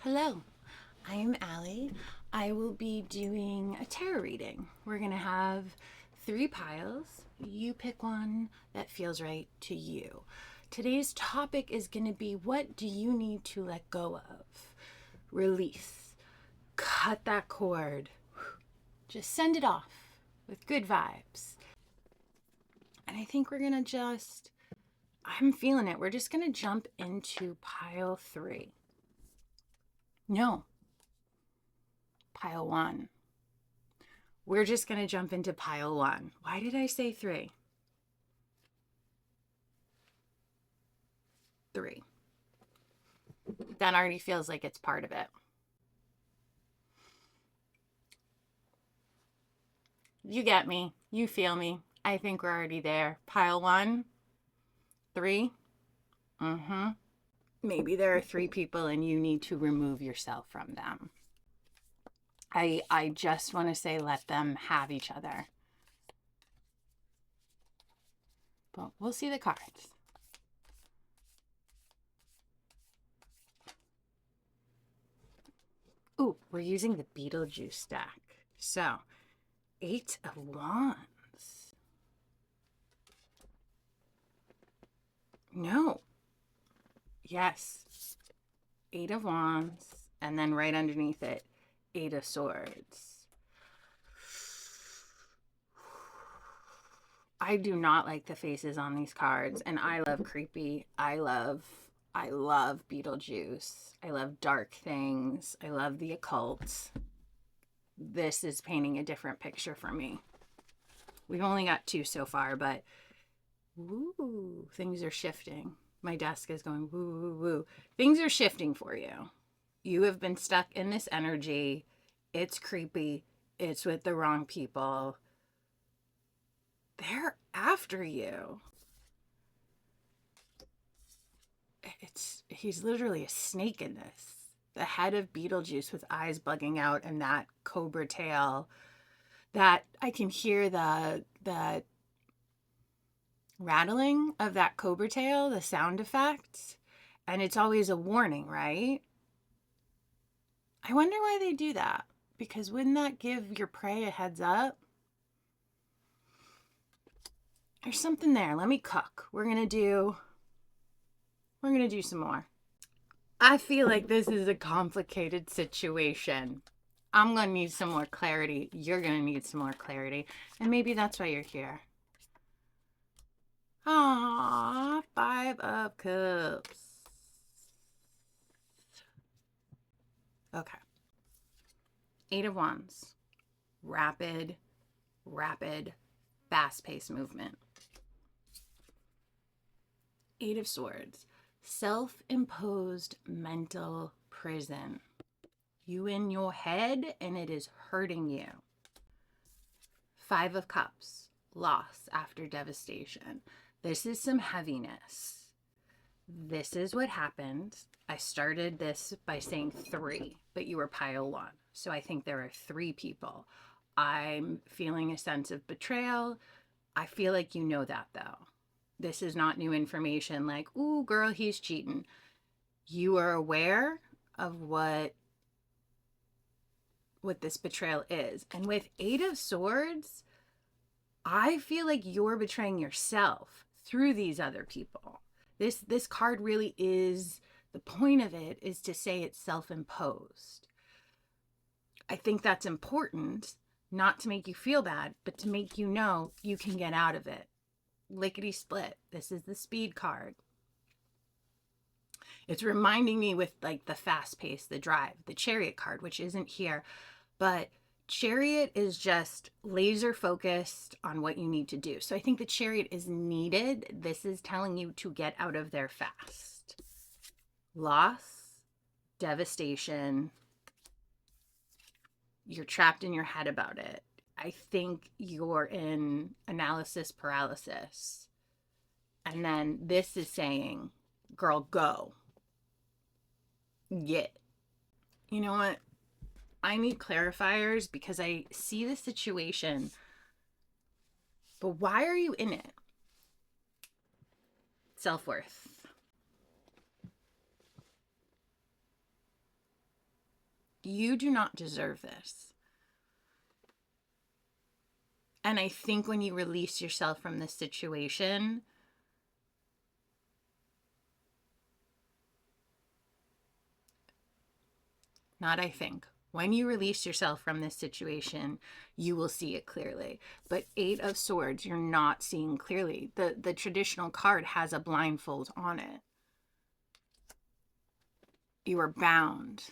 Hello, I'm Allie. I will be doing a tarot reading. We're going to have three piles. You pick one that feels right to you. Today's topic is going to be, what do you need to let go of? Release. Cut that cord. Just send it off with good vibes. And I think we're going to I'm feeling it. We're just going to jump into pile 3. No, pile 1. We're just going to jump into pile 1. Why did I say 3? 3. That already feels like it's part of it. You get me. You feel me. I think we're already there. Pile 1, 3. Maybe there are 3 people and you need to remove yourself from them. I just want to say, let them have each other. But we'll see the cards. Ooh, we're using the Beetlejuice deck. So, 8 of Wands. No. Yes. 8 of Wands. And then right underneath it, 8 of Swords. I do not like the faces on these cards. And I love creepy. I love Beetlejuice. I love dark things. I love the occult. This is painting a different picture for me. We've only got 2 so far, but woo, things are shifting. My desk is going woo, woo, woo. Things are shifting for you. You have been stuck in this energy. It's creepy. It's with the wrong people. They're after you. He's literally a snake in this. The head of Beetlejuice with eyes bugging out and that cobra tail. That I can hear the rattling of that cobra tail, the sound effects, and it's always a warning, right? I wonder why they do that, because wouldn't that give your prey a heads up? There's something there. Let me cook. We're gonna do some more. I feel like this is a complicated situation. I'm gonna need some more clarity. You're gonna need some more clarity, and maybe that's why you're here. Ah, 5 of Cups. Okay. 8 of Wands. Rapid, fast-paced movement. 8 of Swords. Self-imposed mental prison. You in your head and it is hurting you. 5 of Cups. Loss after devastation. This is some heaviness. This is what happened. I started this by saying 3, but you were pile 1. So I think there are 3 people. I'm feeling a sense of betrayal. I feel like you know that, though. This is not new information like, ooh, girl, he's cheating. You are aware of what this betrayal is. And with 8 of Swords, I feel like you're betraying yourself through these other people. This card really is, the point of it is to say it's self-imposed. I think that's important, not to make you feel bad, but to make you know you can get out of it. Lickety split. This is the speed card. It's reminding me with like the fast pace, the drive, the Chariot card, which isn't here, but Chariot is just laser focused on what you need to do. So I think the Chariot is needed. This is telling you to get out of there fast. Loss, devastation. You're trapped in your head about it. I think you're in analysis paralysis. And then this is saying, girl, go. Get. You know what? I need clarifiers because I see the situation. But why are you in it? Self-worth. You do not deserve this. And I think when you release yourself from this situation, when you release yourself from this situation, you will see it clearly. But 8 of Swords, you're not seeing clearly. The traditional card has a blindfold on it. You are bound.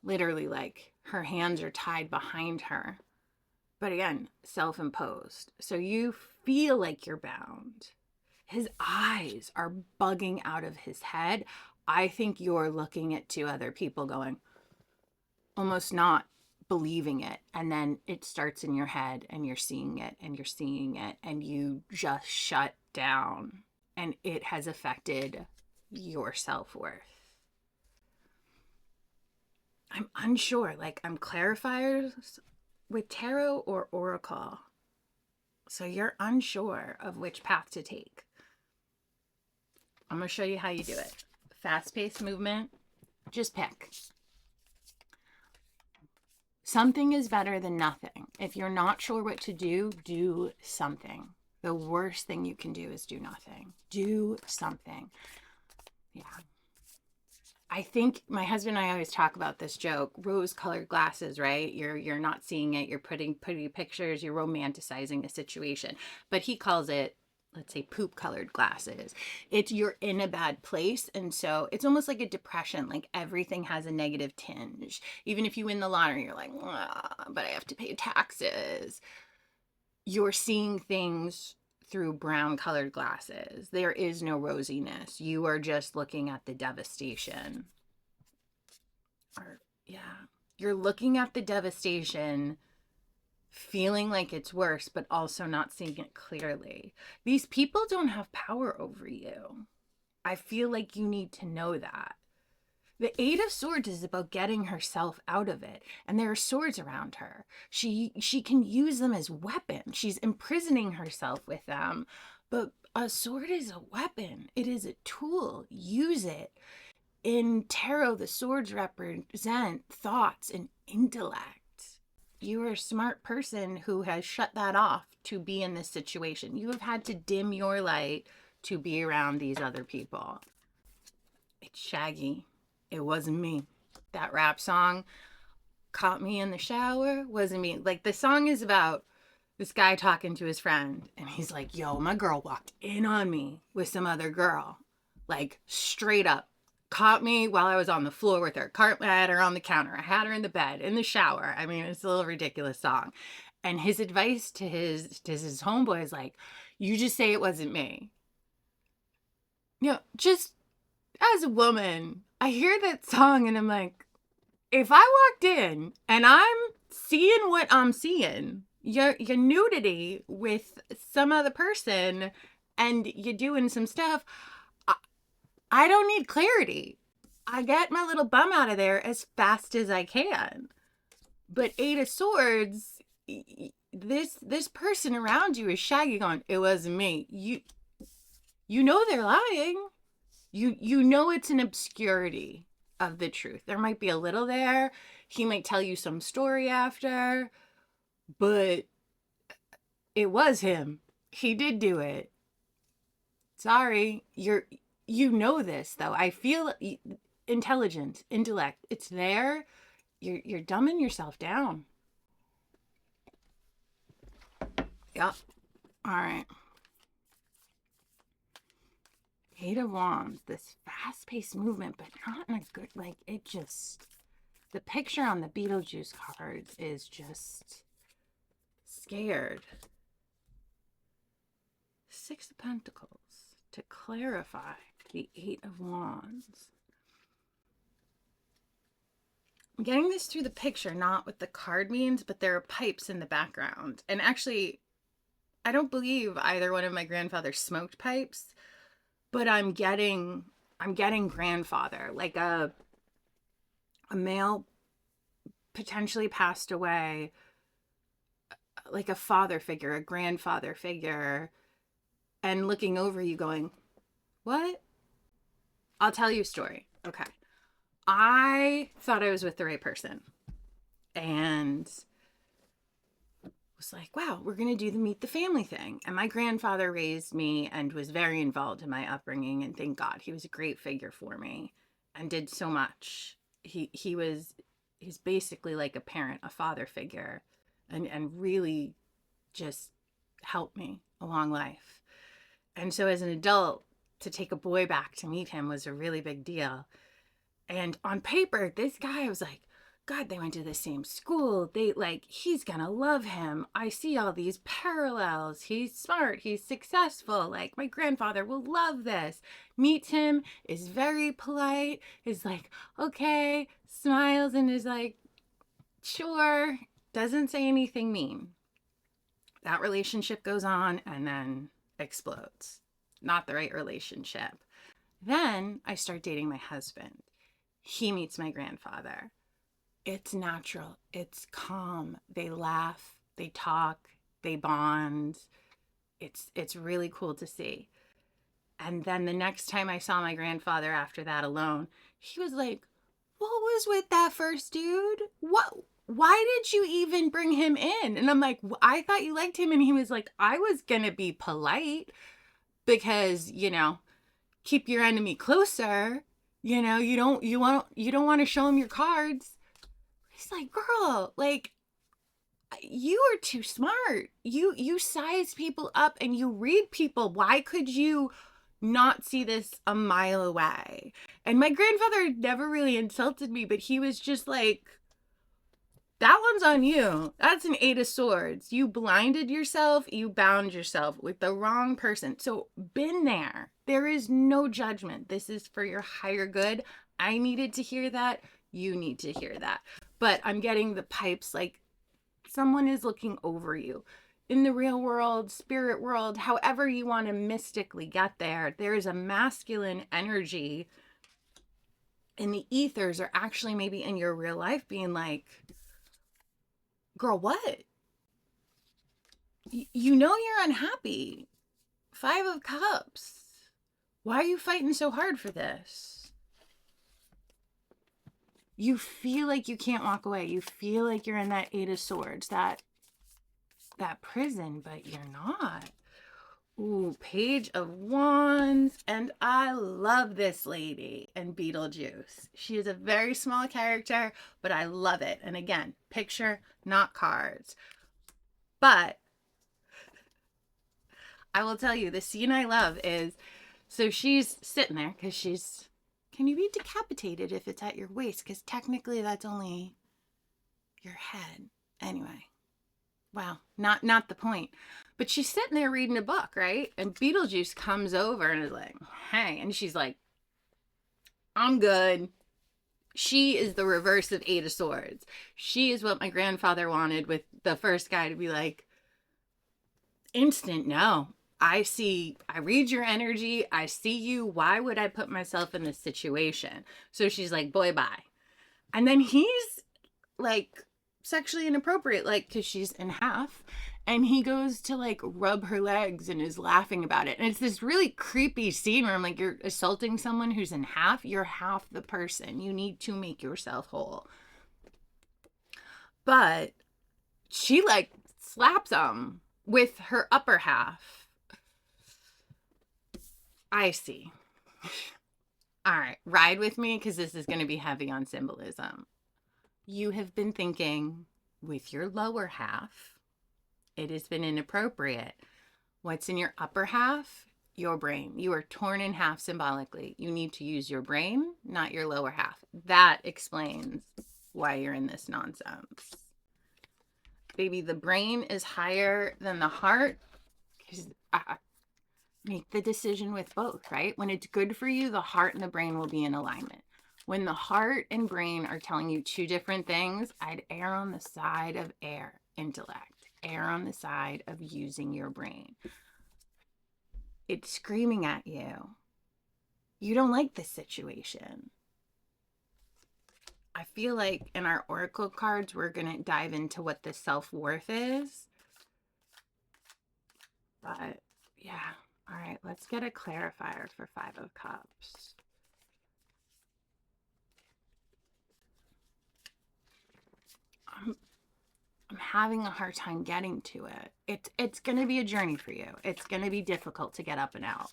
Literally, like her hands are tied behind her. But again, self-imposed. So you feel like you're bound. His eyes are bugging out of his head. I think you're looking at 2 other people going, almost not believing it. And then it starts in your head and you're seeing it and you're seeing it and you just shut down. And it has affected your self-worth. I'm unsure. Like, I'm clarifiers with tarot or oracle. So you're unsure of which path to take. I'm going to show you how you do it. Fast-paced movement. Just pick. Something is better than nothing. If you're not sure what to do, do something. The worst thing you can do is do nothing. Do something. Yeah. I think my husband and I always talk about this joke, rose-colored glasses, right? You're not seeing it. You're putting pretty pictures. You're romanticizing a situation. But he calls it, let's say, poop-colored glasses. It's you're in a bad place. And so it's almost like a depression. Like everything has a negative tinge. Even if you win the lottery, you're like, but I have to pay taxes. You're seeing things through brown-colored glasses. There is no rosiness. You are just looking at the devastation. You're looking at the devastation, feeling like it's worse, but also not seeing it clearly. These people don't have power over you. I feel like you need to know that. The 8 of Swords is about getting herself out of it. And there are swords around her. She can use them as weapons. She's imprisoning herself with them. But a sword is a weapon. It is a tool. Use it. In tarot, the swords represent thoughts and intellect. You are a smart person who has shut that off to be in this situation. You have had to dim your light to be around these other people. It's Shaggy. It wasn't me. That rap song, Caught Me in the Shower, wasn't me. Like, the song is about this guy talking to his friend, and he's like, yo, my girl walked in on me with some other girl. Like, straight up. Caught me while I was on the floor with her. I had her on the counter. I had her in the bed, in the shower. I mean, it's a little ridiculous song. And his advice to his homeboy is like, you just say it wasn't me. You know, just as a woman, I hear that song and I'm like, if I walked in and I'm seeing what I'm seeing, your nudity with some other person and you're doing some stuff, I don't need clarity. I get my little bum out of there as fast as I can. But 8 of Swords, this person around you is Shaggy going, it wasn't me. You know they're lying. You know it's an obscurity of the truth. There might be a little there. He might tell you some story after, but it was him. He did do it. Sorry. You know this though. I feel intelligence, intellect. It's there. You're dumbing yourself down. Yep. All right. 8 of Wands, this fast-paced movement, but not in a good, like, it just, the picture on the Beetlejuice cards is just scared. 6 of Pentacles, to clarify, the 8 of Wands. I'm getting this through the picture, not what the card means, but there are pipes in the background. And actually, I don't believe either one of my grandfathers smoked pipes. But I'm getting grandfather, like a male potentially passed away, like a father figure, a grandfather figure, and looking over you going, what? I'll tell you a story. Okay. I thought I was with the right person. and was like, wow, we're going to do the meet the family thing. And my grandfather raised me and was very involved in my upbringing. And thank God, he was a great figure for me and did so much. He's basically like a parent, a father figure, and really just helped me along life. And so as an adult, to take a boy back to meet him was a really big deal. And on paper, this guy was like, God, they went to the same school. He's gonna love him. I see all these parallels. He's smart. He's successful. Like, my grandfather will love this. Meets him, is very polite, is like, okay, smiles and is like, sure, doesn't say anything mean. That relationship goes on and then explodes. Not the right relationship. Then I start dating my husband. He meets my grandfather. It's natural. It's calm. They laugh, they talk, they bond. It's really cool to see. And then the next time I saw my grandfather after that alone, he was like, what was with that first dude? Why did you even bring him in? And I'm like, I thought you liked him. And he was like, I was going to be polite because, keep your enemy closer. You don't want to show him your cards. He's like, girl, like, you are too smart. You size people up and you read people. Why could you not see this a mile away? And my grandfather never really insulted me, but he was just like, that one's on you. That's an 8 of Swords. You blinded yourself. You bound yourself with the wrong person. So been there. There is no judgment. This is for your higher good. I needed to hear that. You need to hear that. But I'm getting the pipes like someone is looking over you. In the real world, spirit world, however you want to mystically get there, there is a masculine energy in the ethers, or actually maybe in your real life, being like, girl, what? You're unhappy. 5 of Cups. Why are you fighting so hard for this? You feel like you can't walk away. You feel like you're in that 8 of Swords, that prison, but you're not. Ooh, Page of Wands. And I love this lady in Beetlejuice. She is a very small character, but I love it. And again, picture, not cards. But I will tell you, the scene I love is, so she's sitting there because can you be decapitated if it's at your waist? Because technically that's only your head. Anyway. Wow, not the point. But she's sitting there reading a book, right? And Beetlejuice comes over and is like, hey. And she's like, I'm good. She is the reverse of 8 of Swords. She is what my grandfather wanted with the first guy to be like, instant no. I read your energy. I see you. Why would I put myself in this situation? So she's like, boy, bye. And then he's like sexually inappropriate, like, because she's in half. And he goes to like rub her legs and is laughing about it. And it's this really creepy scene where I'm like, you're assaulting someone who's in half. You're half the person. You need to make yourself whole. But she like slaps him with her upper half. I see. All right, ride with me because this is going to be heavy on symbolism. You have been thinking with your lower half, it has been inappropriate. What's in your upper half? Your brain. You are torn in half symbolically. You need to use your brain, not your lower half. That explains why you're in this nonsense. Baby, the brain is higher than the heart. Make the decision with both, right? When it's good for you, the heart and the brain will be in alignment. When the heart and brain are telling you 2 different things, I'd err on the side of intellect. Err on the side of using your brain. It's screaming at you. You don't like this situation. I feel like in our oracle cards, we're going to dive into what the self-worth is. But yeah. All right, let's get a clarifier for 5 of Cups. having a hard time getting to it. It's going to be a journey for you. It's going to be difficult to get up and out.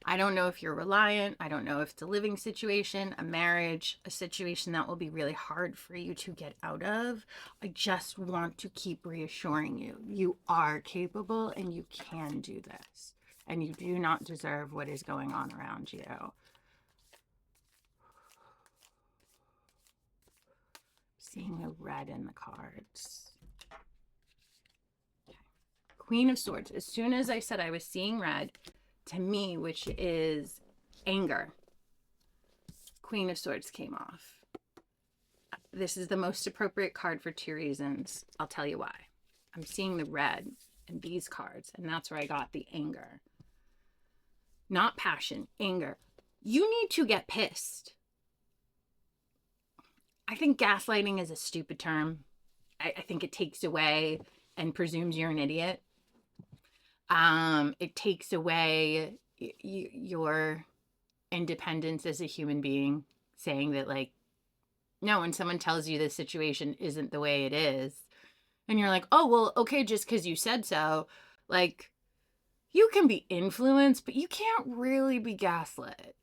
I don't know if you're reliant. I don't know if it's a living situation, a marriage, a situation that will be really hard for you to get out of. I just want to keep reassuring you, you are capable and you can do this. And you do not deserve what is going on around you. Seeing the red in the cards. Okay. Queen of Swords. As soon as I said I was seeing red, to me, which is anger, Queen of Swords came off. This is the most appropriate card for 2 reasons. I'll tell you why. I'm seeing the red in these cards, and that's where I got the anger. Not passion, anger. You need to get pissed. I think gaslighting is a stupid term. I think it takes away and presumes you're an idiot. It takes away your independence as a human being, saying that, like, no, when someone tells you this situation isn't the way it is, and you're like, oh, well, okay, just because you said so, like, you can be influenced, but you can't really be gaslit.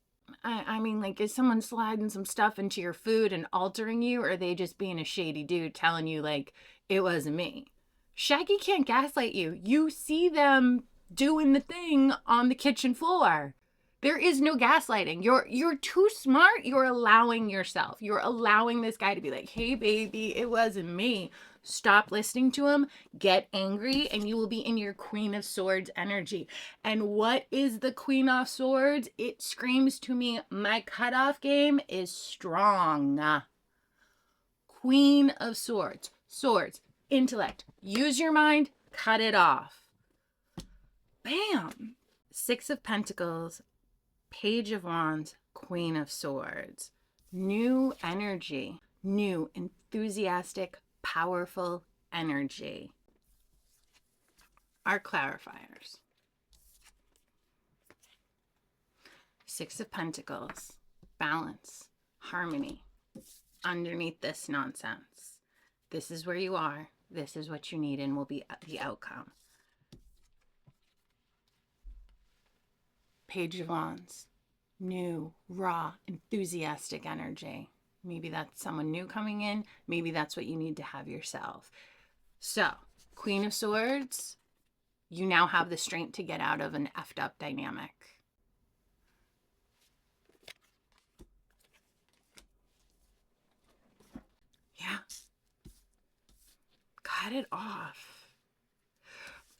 I mean, like, is someone sliding some stuff into your food and altering you, or are they just being a shady dude telling you, like, it wasn't me? Shaggy can't gaslight you. You see them doing the thing on the kitchen floor. There is no gaslighting. You're too smart. You're allowing yourself. You're allowing this guy to be like, hey, baby, it wasn't me. Stop listening to him. Get angry, and you will be in your Queen of Swords energy. And what is the Queen of Swords? It screams to me, my cutoff game is strong. Queen of Swords. Swords. Intellect. Use your mind. Cut it off. Bam. 6 of Pentacles. Page of Wands. Queen of Swords. New energy. New, enthusiastic, powerful energy. Our clarifiers. 6 of Pentacles. Balance. Harmony. Underneath this nonsense. This is where you are. This is what you need and will be the outcome. Page of Wands. New, raw, enthusiastic energy. Maybe that's someone new coming in. Maybe that's what you need to have yourself. So, Queen of Swords, you now have the strength to get out of an effed up dynamic. Yeah. Cut it off.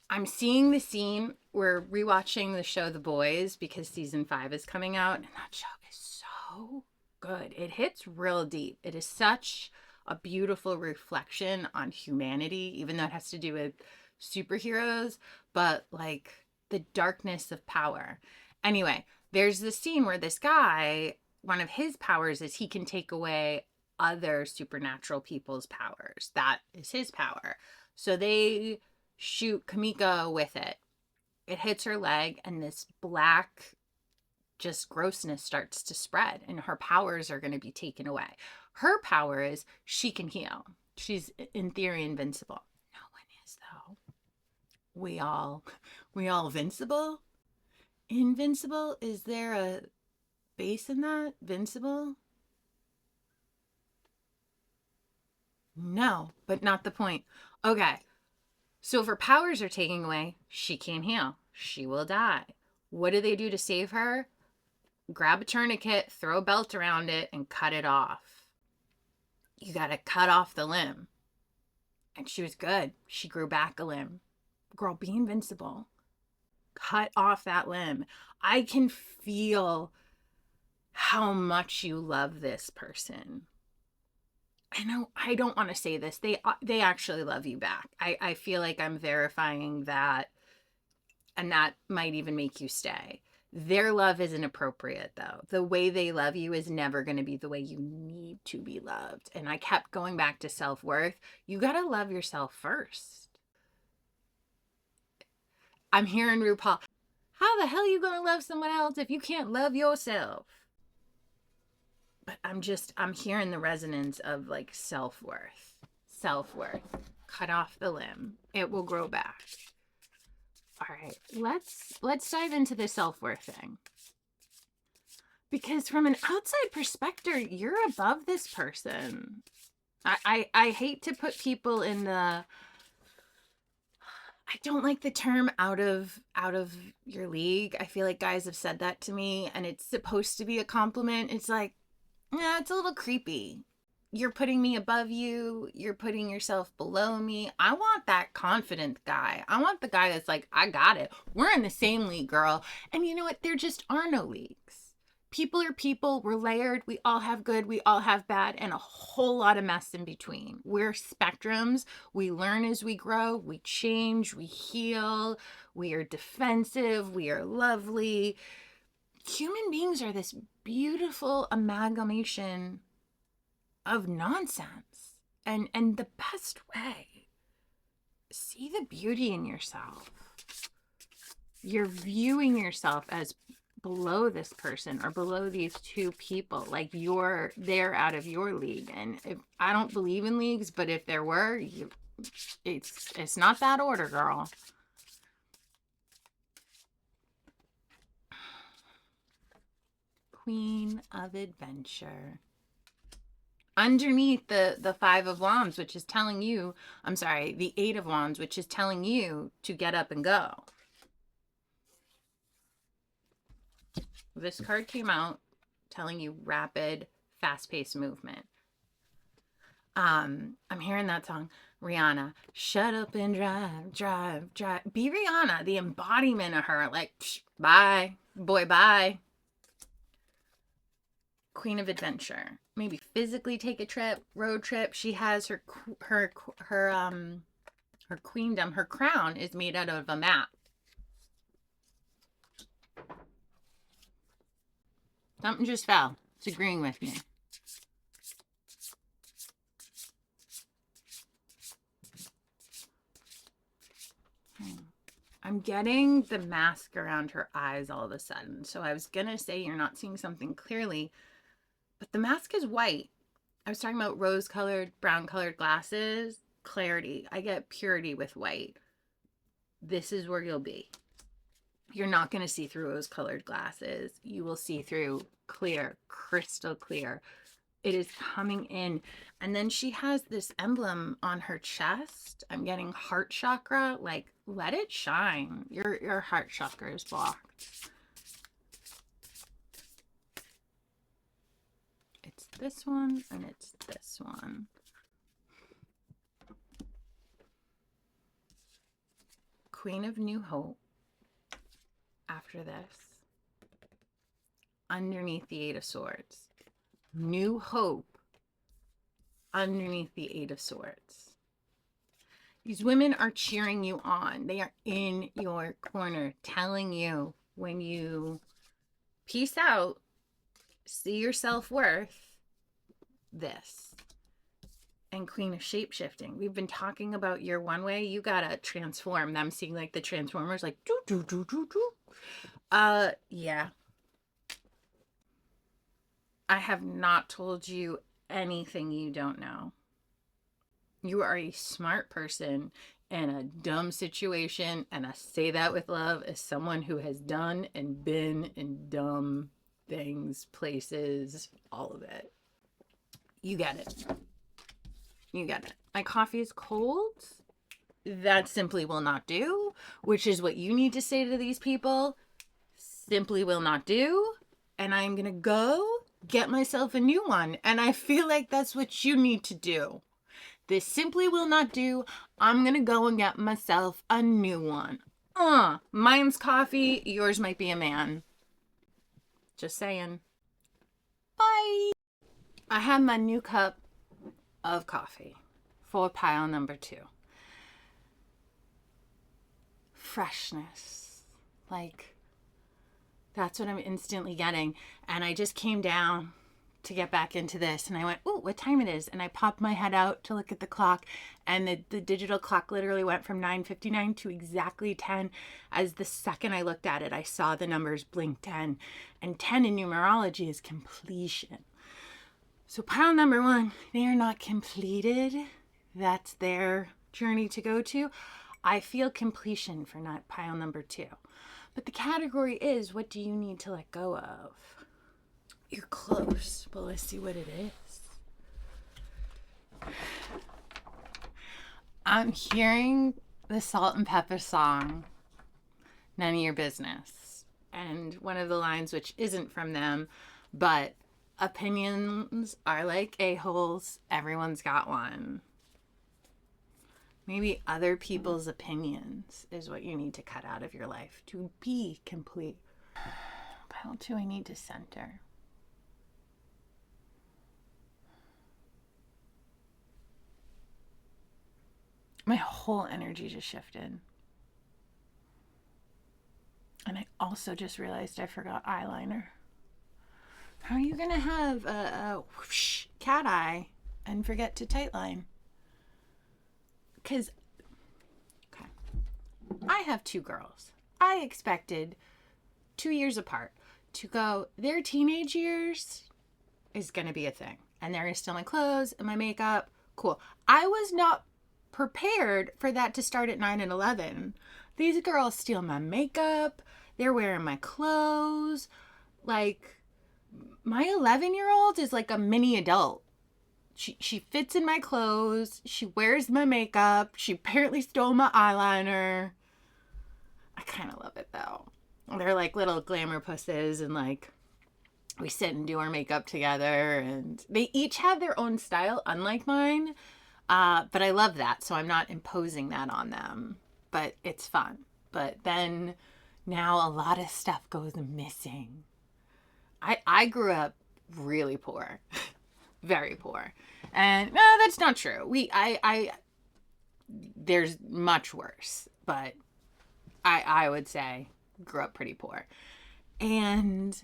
I'm seeing the scene. We're rewatching the show The Boys because season 5 is coming out, and that show is so good. It hits real deep. It is such a beautiful reflection on humanity, even though it has to do with superheroes, but like the darkness of power. Anyway, there's this scene where this guy, one of his powers is he can take away other supernatural people's powers. That is his power. So they shoot Kamiko with it. It hits her leg, and this black just grossness starts to spread, and her powers are going to be taken away. Her power is she can heal. She's in theory invincible. No one is, though. We all invincible? Invincible? Is there a base in that? Vincible? No, but not the point. Okay. So if her powers are taken away, she can't heal. She will die. What do they do to save her? Grab a tourniquet, throw a belt around it, and cut it off. You got to cut off the limb. And she was good. She grew back a limb. Girl, be invincible. Cut off that limb. I can feel how much you love this person. I know I don't want to say this. They actually love you back. I feel like I'm verifying that, and that might even make you stay. Their love isn't appropriate, though. The way they love you is never going to be the way you need to be loved. And I kept going back to self-worth. You got to love yourself first. I'm hearing RuPaul. How the hell are you going to love someone else if you can't love yourself? But I'm hearing the resonance of like self-worth. self-worth. Cut off the limb. It will grow back. All right, let's dive into the self-worth thing. Because from an outside perspective, you're above this person. I hate to put people in the, I don't like the term out of your league. I feel like guys have said that to me and it's supposed to be a compliment. It's like, yeah, it's a little creepy. You're putting me above you. You're putting yourself below me. I want that confident guy. I want the guy that's like, I got it. We're in the same league, girl. And you know what? There just are no leagues. People are people. We're layered. We all have good. We all have bad, and a whole lot of mess in between. We're spectrums. We learn as we grow. We change. We heal. We are defensive. We are lovely. Human beings are this beautiful amalgamation of nonsense. And the best way, see the beauty in yourself. You're viewing yourself as below this person or below these two people, like they're out of your league. And if I don't believe in leagues, but if there were, it's not that order, girl. Queen of Adventure. Underneath the Five of Wands, which is telling you, I'm sorry, the Eight of Wands, which is telling you to get up and go. This card came out telling you rapid, fast-paced movement. I'm hearing that song, Rihanna. Shut up and drive, drive, drive. Be Rihanna, the embodiment of her. Like, psh, bye, boy, bye. Queen of Adventure. Maybe physically take a trip, road trip. She has her queendom. Her crown is made out of a map. Something just fell. It's agreeing with me. I'm getting the mask around her eyes all of a sudden. So I was going to say you're not seeing something clearly, but the mask is white. I was talking about rose-colored, brown-colored glasses. Clarity. I get purity with white. This is where you'll be. You're not going to see through rose-colored glasses. You will see through clear, crystal clear. It is coming in. And then she has this emblem on her chest. I'm getting heart chakra. Like, let it shine. Your heart chakra is blocked. It's this one and it's this one. Queen of New Hope. After this, underneath the Eight of Swords. New hope underneath the Eight of Swords. These women are cheering you on. They are in your corner, telling you when you peace out, see your self-worth, this. And Queen of Shapeshifting. We've been talking about your one way. You gotta transform them, seeing like the Transformers, like do do do do do. Yeah. I have not told you anything you don't know. You are a smart person in a dumb situation, and I say that with love as someone who has done and been in dumb things, places, all of it. You get it. You get it. My coffee is cold. That simply will not do, which is what you need to say to these people. Simply will not do. And I'm going to go get myself a new one. And I feel like that's what you need to do. This simply will not do. I'm going to go and get myself a new one. Mine's coffee. Yours might be a man. Just saying. Bye. I have my new cup of coffee for pile number 2. Freshness. Like, that's what I'm instantly getting. And I just came down to get back into this and I went, oh, what time it is? And I popped my head out to look at the clock, and the digital clock literally went from 9:59 to exactly 10. As the second I looked at it, I saw the numbers blink 10, and 10 in numerology is completion. So pile number 1, they are not completed. that's their journey to go to. I feel completion for not pile number 2. But the category is, what do you need to let go of? You're close, but let's see what it is. I'm hearing the Salt and Pepper song, None of Your Business. And one of the lines, which isn't from them, but opinions are like a-holes, everyone's got one. Maybe other people's opinions is what you need to cut out of your life to be complete. Pile 2, I need to center. My whole energy just shifted. And I also just realized I forgot eyeliner. How are you going to have a whoosh, cat eye and forget to tightline? Because, okay, I have 2 girls. I expected 2 years apart to go, their teenage years is going to be a thing. And they're going to steal my clothes and my makeup. Cool. I was not prepared for that to start at 9 and 11. These girls steal my makeup. They're wearing my clothes. Like, my 11-year-old is like a mini adult. She fits in my clothes. She wears my makeup. She apparently stole my eyeliner. I kind of love it, though. They're like little glamour pusses, and like we sit and do our makeup together, and they each have their own style, unlike mine. But I love that, so I'm not imposing that on them. But it's fun. But then now a lot of stuff goes missing. I grew up really poor. Very poor. And no, that's not true. There's much worse, but I would say grew up pretty poor. And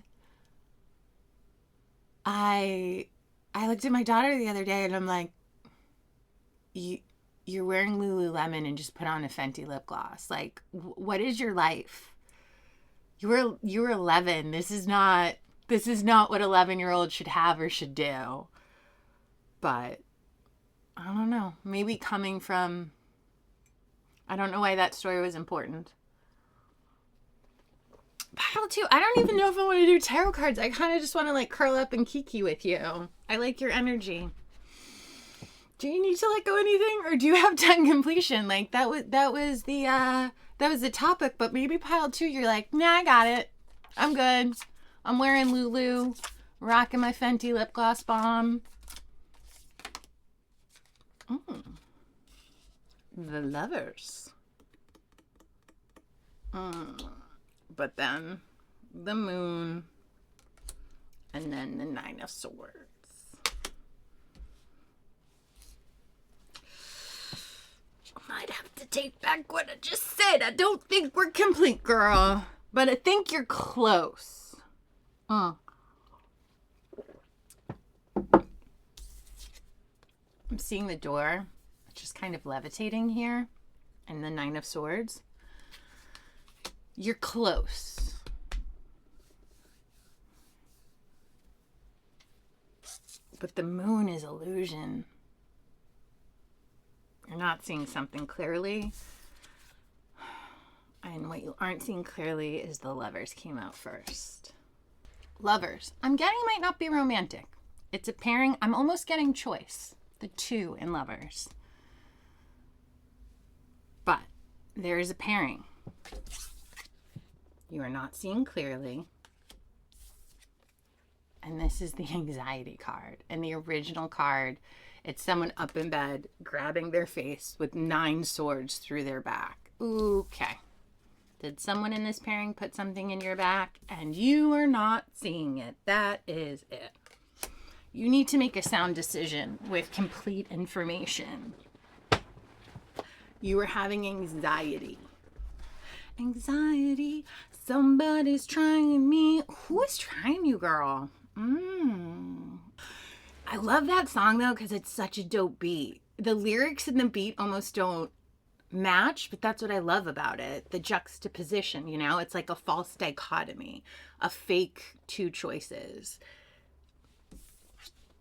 I looked at my daughter the other day and I'm like, you're wearing Lululemon and just put on a Fenty lip gloss. Like, what is your life? You were 11. This is not what 11-year-olds should have or should do. But I don't know. Maybe coming from, I don't know why that story was important. Pile 2, I don't even know if I want to do tarot cards. I kind of just want to like curl up and kiki with you. I like your energy. Do you need to let go anything, or do you have 10 completion? Like that was the topic, but maybe pile 2, you're like, nah, I got it. I'm good. I'm wearing Lulu, rocking my Fenty lip gloss bomb. The Lovers. But then the Moon, and then the 9 of Swords. I might have to take back what I just said. I don't think we're complete, girl. But I think you're close. I'm seeing the door just kind of levitating here, and the 9 of Swords. You're close. But the Moon is illusion. You're not seeing something clearly. And what you aren't seeing clearly is the Lovers came out first. Lovers, I'm getting might not be romantic. It's a pairing. I'm almost getting choice. The 2 in Lovers. But there is a pairing. You are not seeing clearly. And this is the anxiety card. And the original card, it's someone up in bed grabbing their face with 9 swords through their back. Okay. Did someone in this pairing put something in your back and you are not seeing it? That is it. You need to make a sound decision with complete information. You are having anxiety. Anxiety. Somebody's trying me. Who is trying you, girl? I love that song, though, because it's such a dope beat. The lyrics and the beat almost don't match, but that's what I love about it. The juxtaposition, you know? It's like a false dichotomy, a fake 2 choices.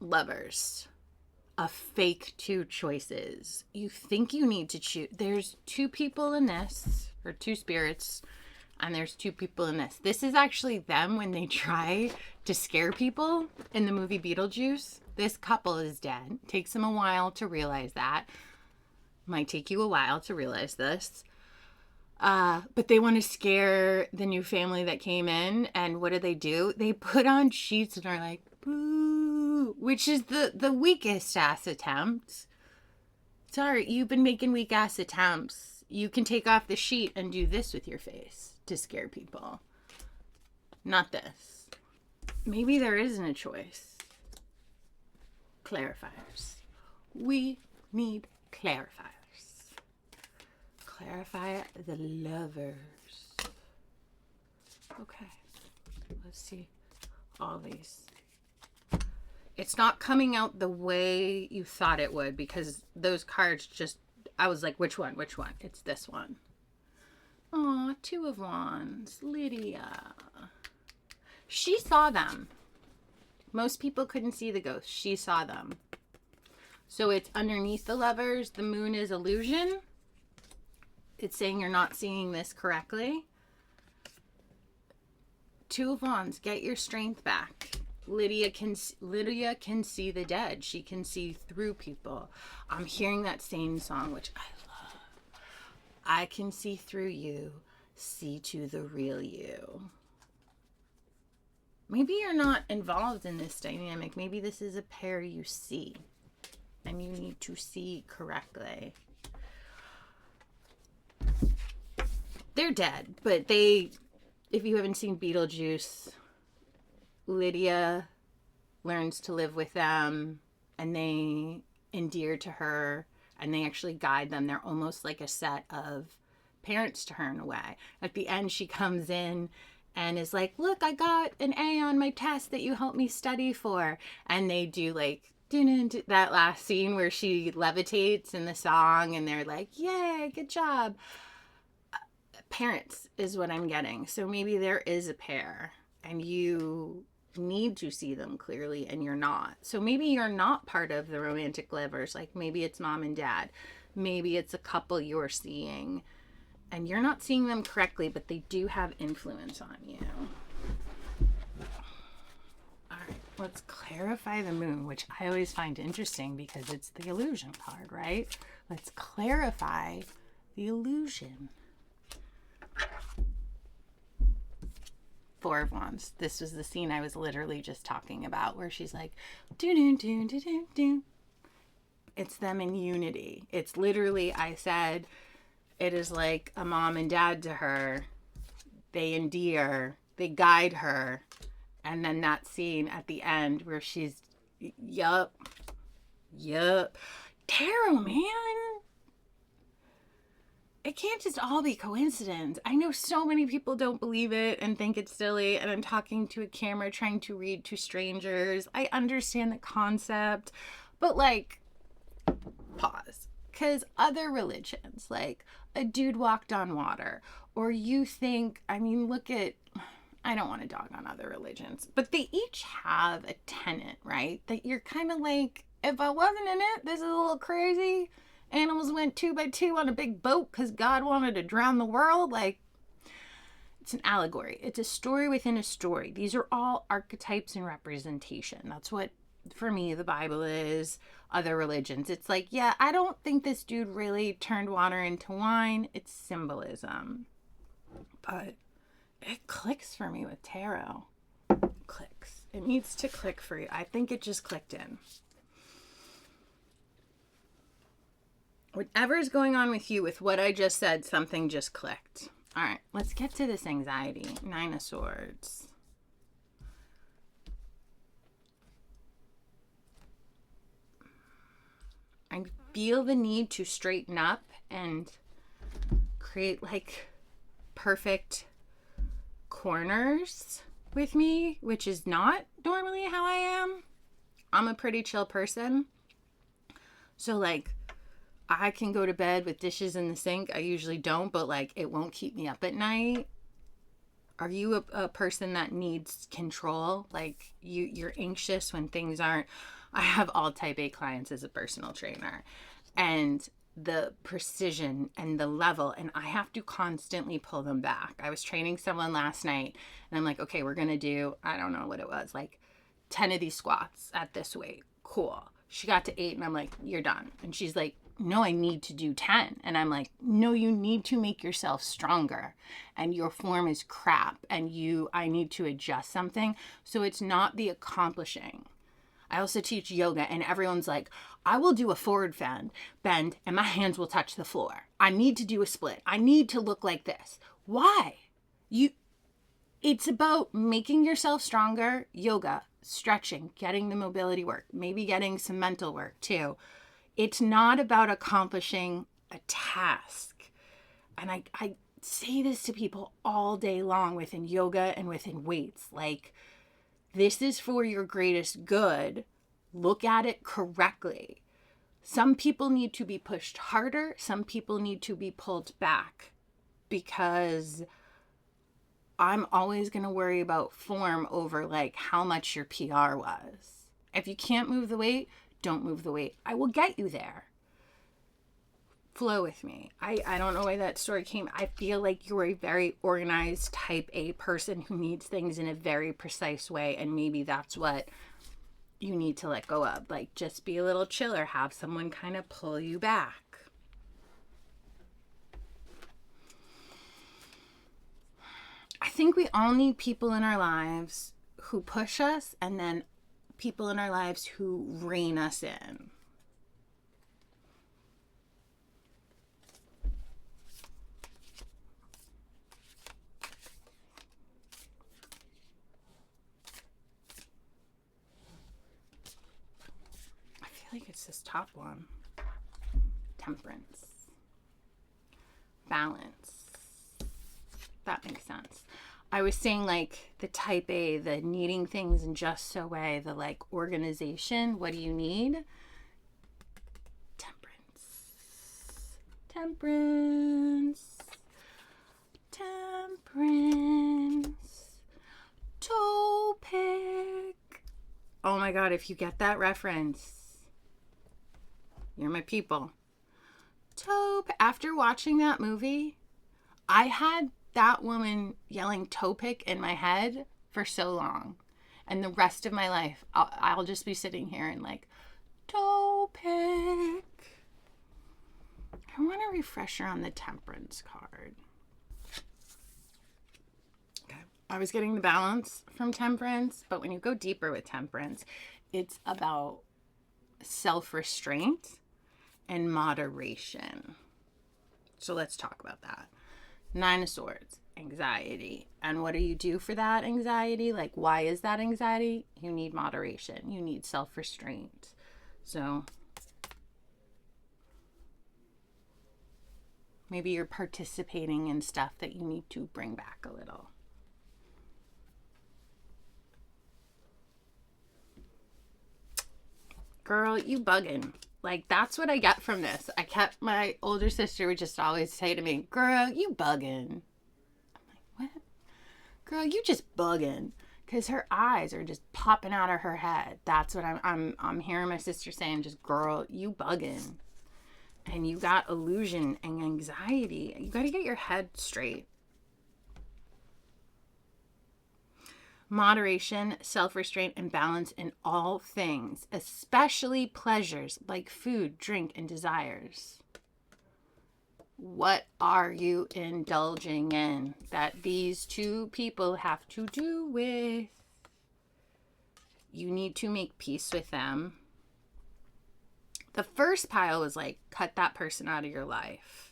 Lovers. a fake two choices. You think you need to choose. There's two people in this, or two spirits, and there's two people in this. This is actually them when they try to scare people in the movie Beetlejuice. This couple is dead. Takes them a while to realize that. Might take you a while to realize this. But they want to scare the new family that came in. And what do? They put on sheets and are like, boo, which is the weakest ass attempt. Sorry, you've been making weak ass attempts. You can take off the sheet and do this with your face to scare people. Not this. Maybe there isn't a choice. Clarifiers. We need clarifiers. Clarify the lovers. Okay. Let's see all these. It's not coming out the way you thought it would because those cards just, I was like, which one? Which one? It's this one. Aw, Two of Wands. Lydia. She saw them. Most people couldn't see the ghosts. She saw them. So it's underneath the lovers. The moon is illusion. It's saying you're not seeing this correctly. Two of Wands. Get your strength back. Lydia can see the dead. She can see through people. I'm hearing that same song, which I love. I can see through you. See to the real you. Maybe you're not involved in this dynamic. Maybe this is a pair you see. And you need to see correctly. They're dead, but if you haven't seen Beetlejuice, Lydia learns to live with them and they endear to her and they actually guide them. They're almost like a set of parents to her in a way. At the end, she comes in and is like, look, I got an A on my test that you helped me study for. And they do like that last scene where she levitates in the song and they're like, yay, good job. Parents is what I'm getting. So maybe there is a pair and you need to see them clearly and you're not. So maybe you're not part of the romantic lovers. Like maybe it's mom and dad. Maybe it's a couple you're seeing and you're not seeing them correctly, but they do have influence on you. All right, let's clarify the moon, which I always find interesting because it's the illusion card, right? Let's clarify the illusion. Four of Wands. This was the scene I was literally just talking about where she's like, do. It's them in unity. It's literally, I said, it is like a mom and dad to her. They endear, they guide her. And then that scene at the end where she's, yup. Tarot, man. It can't just all be coincidence. I know so many people don't believe it and think it's silly, and I'm talking to a camera trying to read to strangers. I understand the concept, but like, pause. Because other religions, like a dude walked on water, or you think, I mean, look at, I don't want to dog on other religions, but they each have a tenet, right? That you're kind of like, if I wasn't in it, this is a little crazy. Animals went 2 by 2 on a big boat because God wanted to drown the world. Like, it's an allegory. It's a story within a story. These are all archetypes and representation. That's what, for me, the Bible is. Other religions. It's like, yeah, I don't think this dude really turned water into wine. It's symbolism. But it clicks for me with tarot. Clicks. It needs to click for you. I think it just clicked in. Whatever's going on with you, with what I just said, something just clicked. All right, let's get to this anxiety. 9 of Swords. I feel the need to straighten up and create like perfect corners with me, which is not normally how I am. I'm a pretty chill person. So like, I can go to bed with dishes in the sink. I usually don't, but like it won't keep me up at night. Are you a person that needs control? Like you're anxious when things aren't. I have all type A clients as a personal trainer, and the precision and the level, and I have to constantly pull them back. I was training someone last night and I'm like, okay, we're going to do, I don't know what it was, like 10 of these squats at this weight. Cool. She got to 8 and I'm like, you're done. And she's like, no, I need to do 10. And I'm like, no, you need to make yourself stronger and your form is crap and I need to adjust something. So it's not the accomplishing. I also teach yoga and everyone's like, I will do a forward bend and my hands will touch the floor. I need to do a split. I need to look like this. Why? It's about making yourself stronger, yoga, stretching, getting the mobility work, maybe getting some mental work too. It's not about accomplishing a task. And I say this to people all day long within yoga and within weights. Like, this is for your greatest good. Look at it correctly. Some people need to be pushed harder. Some people need to be pulled back, because I'm always going to worry about form over like how much your PR was. If you can't move the weight, don't move the weight. I will get you there. Flow with me. I don't know why that story came. I feel like you're a very organized type A person who needs things in a very precise way. And maybe that's what you need to let go of. Like, just be a little chiller. Have someone kind of pull you back. I think we all need people in our lives who push us, and then people in our lives who rein us in. I feel like it's this top one. Temperance. Balance. That makes sense. I was saying like the type A, the needing things in just a way, the like organization. What do you need? Temperance. Temperance. Temperance. Toe pick. Oh my God, if you get that reference, you're my people. Toe pick. After watching that movie, I had that woman yelling toe pick in my head for so long. And the rest of my life, I'll just be sitting here and like, toe pick. I want a refresher on the temperance card. Okay. I was getting the balance from temperance, but when you go deeper with temperance, it's about self-restraint and moderation. So let's talk about that. 9 of Swords, anxiety. And what do you do for that anxiety? Like, why is that anxiety? You need moderation. You need self-restraint. So maybe you're participating in stuff that you need to bring back a little. Girl, you bugging. Like, that's what I get from this. My older sister would just always say to me, girl, you bugging. I'm like, what? Girl, you just bugging. Because her eyes are just popping out of her head. That's what I'm hearing my sister saying, just, girl, you bugging. And you got illusion and anxiety. You got to get your head straight. Moderation, self-restraint, and balance in all things, especially pleasures like food, drink, and desires. What are you indulging in that these two people have to do with? You need to make peace with them. The first pile was like, cut that person out of your life.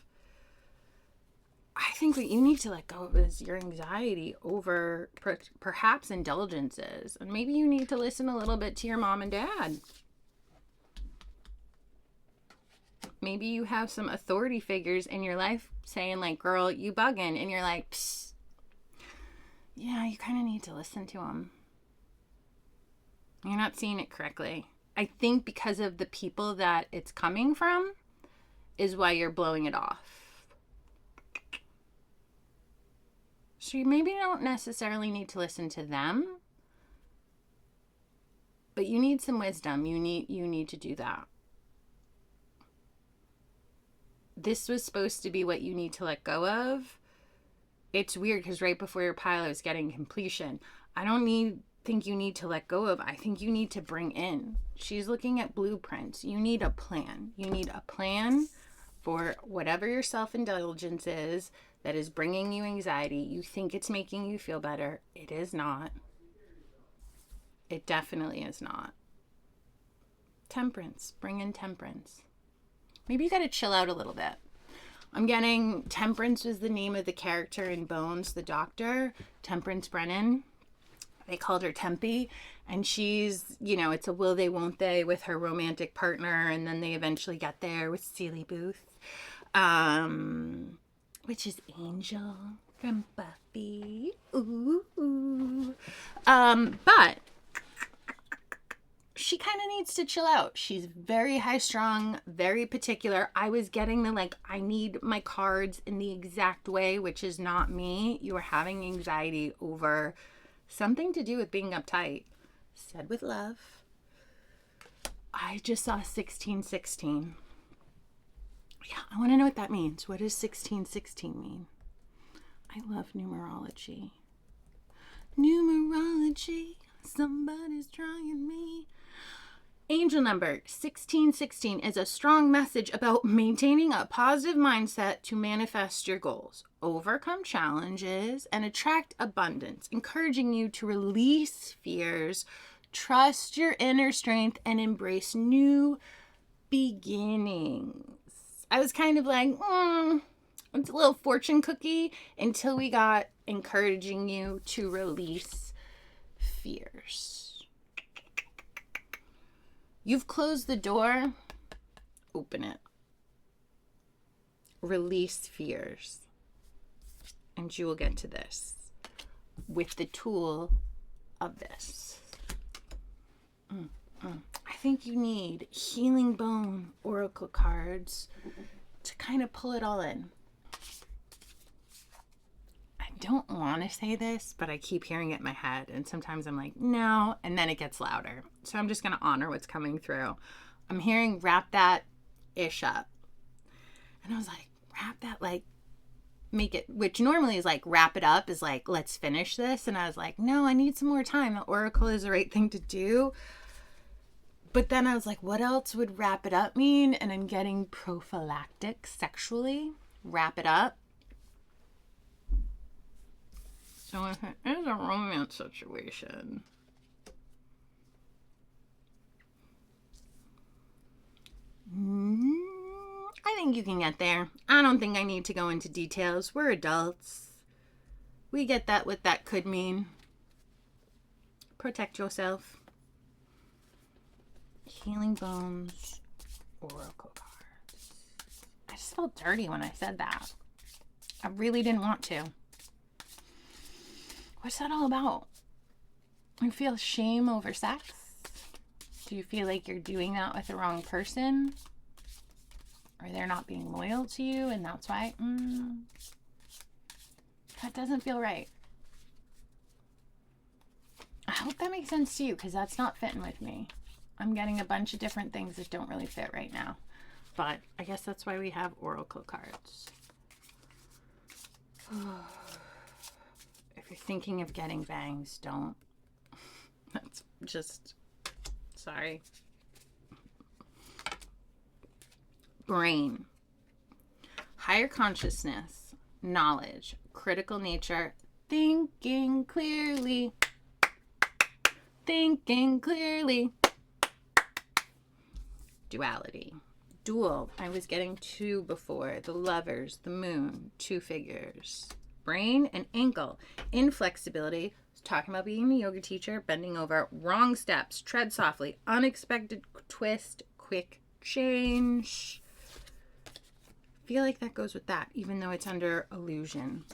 I think what you need to let go of is your anxiety over perhaps indulgences. And maybe you need to listen a little bit to your mom and dad. Maybe you have some authority figures in your life saying like, girl, you bugging. And you're like, psst. Yeah, you kind of need to listen to them. You're not seeing it correctly. I think because of the people that it's coming from is why you're blowing it off. So you maybe don't necessarily need to listen to them, but you need some wisdom. You need to do that. This was supposed to be what you need to let go of. It's weird because right before your pile is getting completion. I don't think you need to let go of. I think you need to bring in. She's looking at blueprints. You need a plan. You need a plan for whatever your self-indulgence is that is bringing you anxiety. You think it's making you feel better. It is not. It definitely is not. Temperance. Bring in temperance. Maybe you got to chill out a little bit. I'm getting Temperance was the name of the character in Bones, the doctor, Temperance Brennan. They called her Tempy, and she's, it's a will they, won't they with her romantic partner, and then they eventually get there with Celie Booth, which is Angel from Buffy. Ooh. But she kind of needs to chill out. She's very high strung, very particular. I was getting I need my cards in the exact way, which is not me. You are having anxiety over something to do with being uptight. Said with love. I just saw 1616. Yeah, I want to know what that means. What does 1616 mean? I love numerology. Numerology. Somebody's trying me. Angel number 1616 is a strong message about maintaining a positive mindset to manifest your goals, overcome challenges, and attract abundance, encouraging you to release fears, trust your inner strength, and embrace new beginnings. I was kind of like, it's a little fortune cookie until we got encouraging you to release fears. You've closed the door, open it. Release fears. And you will get to this with the tool of this. I think you need Healing Bone oracle cards to kind of pull it all in. I don't want to say this, but I keep hearing it in my head, and sometimes I'm like, no, and then it gets louder. So I'm just going to honor what's coming through. I'm hearing wrap that ish up. And I was like, wrap that, make it, which normally is wrap it up is let's finish this. And I was like, no, I need some more time. The oracle is the right thing to do. But then I was like, what else would wrap it up mean? And I'm getting prophylactic sexually. Wrap it up. So if it is a romance situation, I think you can get there. I don't think I need to go into details. We're adults. We get that, what that could mean. Protect yourself. Healing Bones oracle cards. I just felt dirty when I said that. I really didn't want to. What's that all about? You feel shame over sex? Do you feel like you're doing that with the wrong person? Or they're not being loyal to you and that's why? That doesn't feel right. I hope that makes sense to you because that's not fitting with me. I'm getting a bunch of different things that don't really fit right now. But I guess that's why we have oracle cards. If you're thinking of getting bangs, don't. That's just, sorry. Brain. Higher consciousness, knowledge, critical nature, thinking clearly. Thinking clearly. Duality. Dual. I was getting two before. The Lovers, the Moon, two figures. Brain and ankle. Inflexibility. Talking about being the yoga teacher, bending over, wrong steps, tread softly, unexpected twist, quick change. Feel like that goes with that, even though it's under illusion.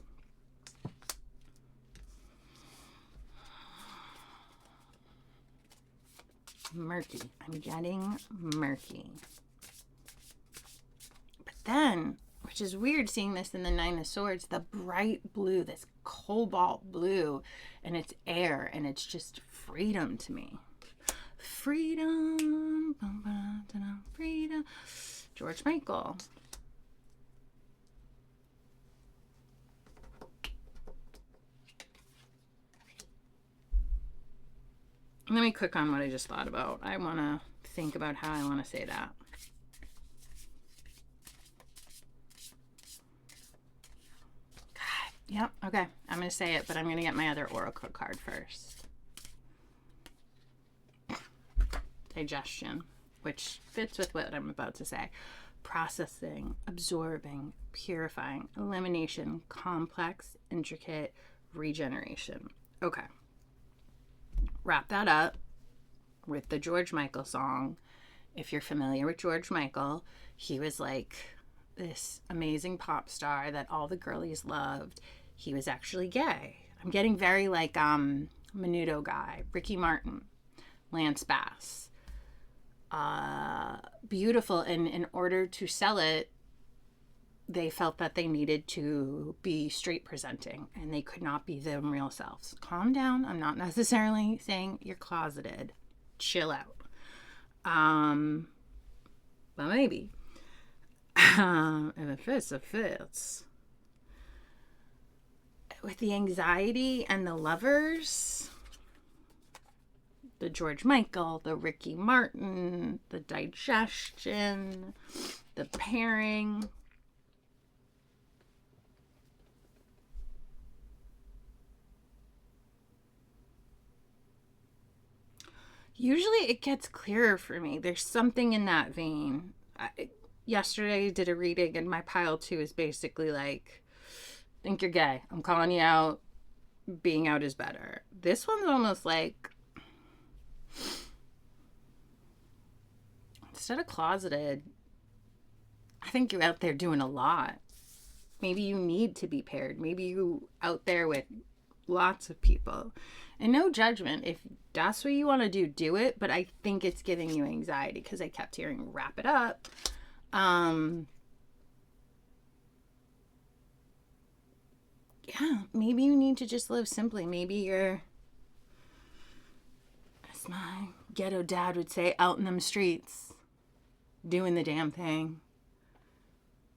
Murky. I'm getting murky. But then, which which is weird seeing this in the Nine of Swords, the bright blue, this cobalt blue, and it's air, and it's just freedom to me. Freedom, freedom. George Michael. Let me click on what I just thought about. I want to think about how I want to say that. God, yep, okay. I'm going to say it, but I'm going to get my other oracle card first. Digestion, which fits with what I'm about to say. Processing, absorbing, purifying, elimination, complex, intricate, regeneration. Okay. Wrap that up with the George Michael song. If you're familiar with George Michael, he was like this amazing pop star that all the girlies loved. He was actually gay. I'm getting very like Menudo guy, Ricky Martin, Lance Bass. Beautiful. And in order to sell it, they felt that they needed to be straight presenting and they could not be their real selves. Calm down. I'm not necessarily saying you're closeted. Chill out. But maybe. If it fits. With the anxiety and the lovers, the George Michael, the Ricky Martin, the digestion, the pairing. Usually it gets clearer for me. There's something in that vein. Yesterday I did a reading and my pile 2 is basically like, think you're gay. I'm calling you out. Being out is better. This one's almost like, instead of closeted, I think you're out there doing a lot. Maybe you need to be paired. Maybe you out there with lots of people. And no judgment. If that's what you want to do, do it. But I think it's giving you anxiety because I kept hearing wrap it up. Yeah, maybe you need to just live simply. Maybe you're, as my ghetto dad would say, out in them streets, doing the damn thing.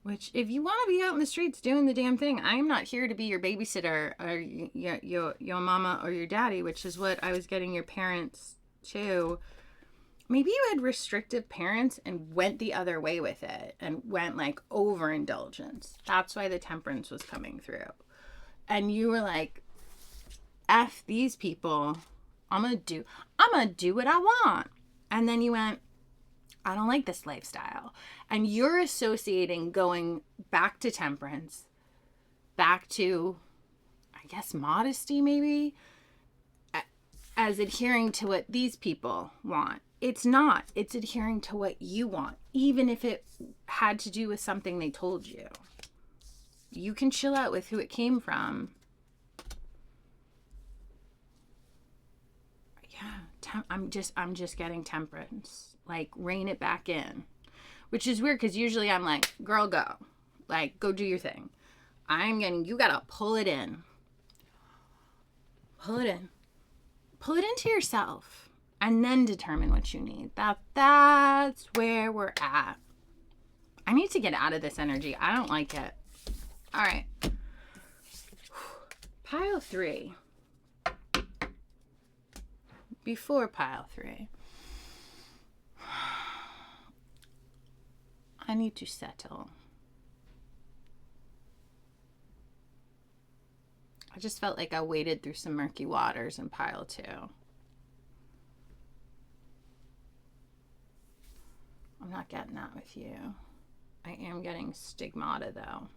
Which, if you want to be out in the streets doing the damn thing, I'm not here to be your babysitter or your mama or your daddy, which is what I was getting your parents to. Maybe you had restrictive parents and went the other way with it and went like overindulgence. That's why the temperance was coming through. And you were like, F these people. I'm gonna do what I want. And then you went, I don't like this lifestyle. And you're associating going back to temperance, back to, I guess, modesty maybe, as adhering to what these people want. It's not. It's adhering to what you want, even if it had to do with something they told you. You can chill out with who it came from. Yeah, I'm just getting temperance. Like, rein it back in. Which is weird because usually I'm like, girl, go. Like, go do your thing. You gotta pull it in. Pull it in. Pull it into yourself. And then determine what you need. That's where we're at. I need to get out of this energy. I don't like it. All right. Pile 3. Before pile 3. I need to settle. I just felt like I waded through some murky waters in pile 2. I'm not getting that with you. I am getting stigmata though.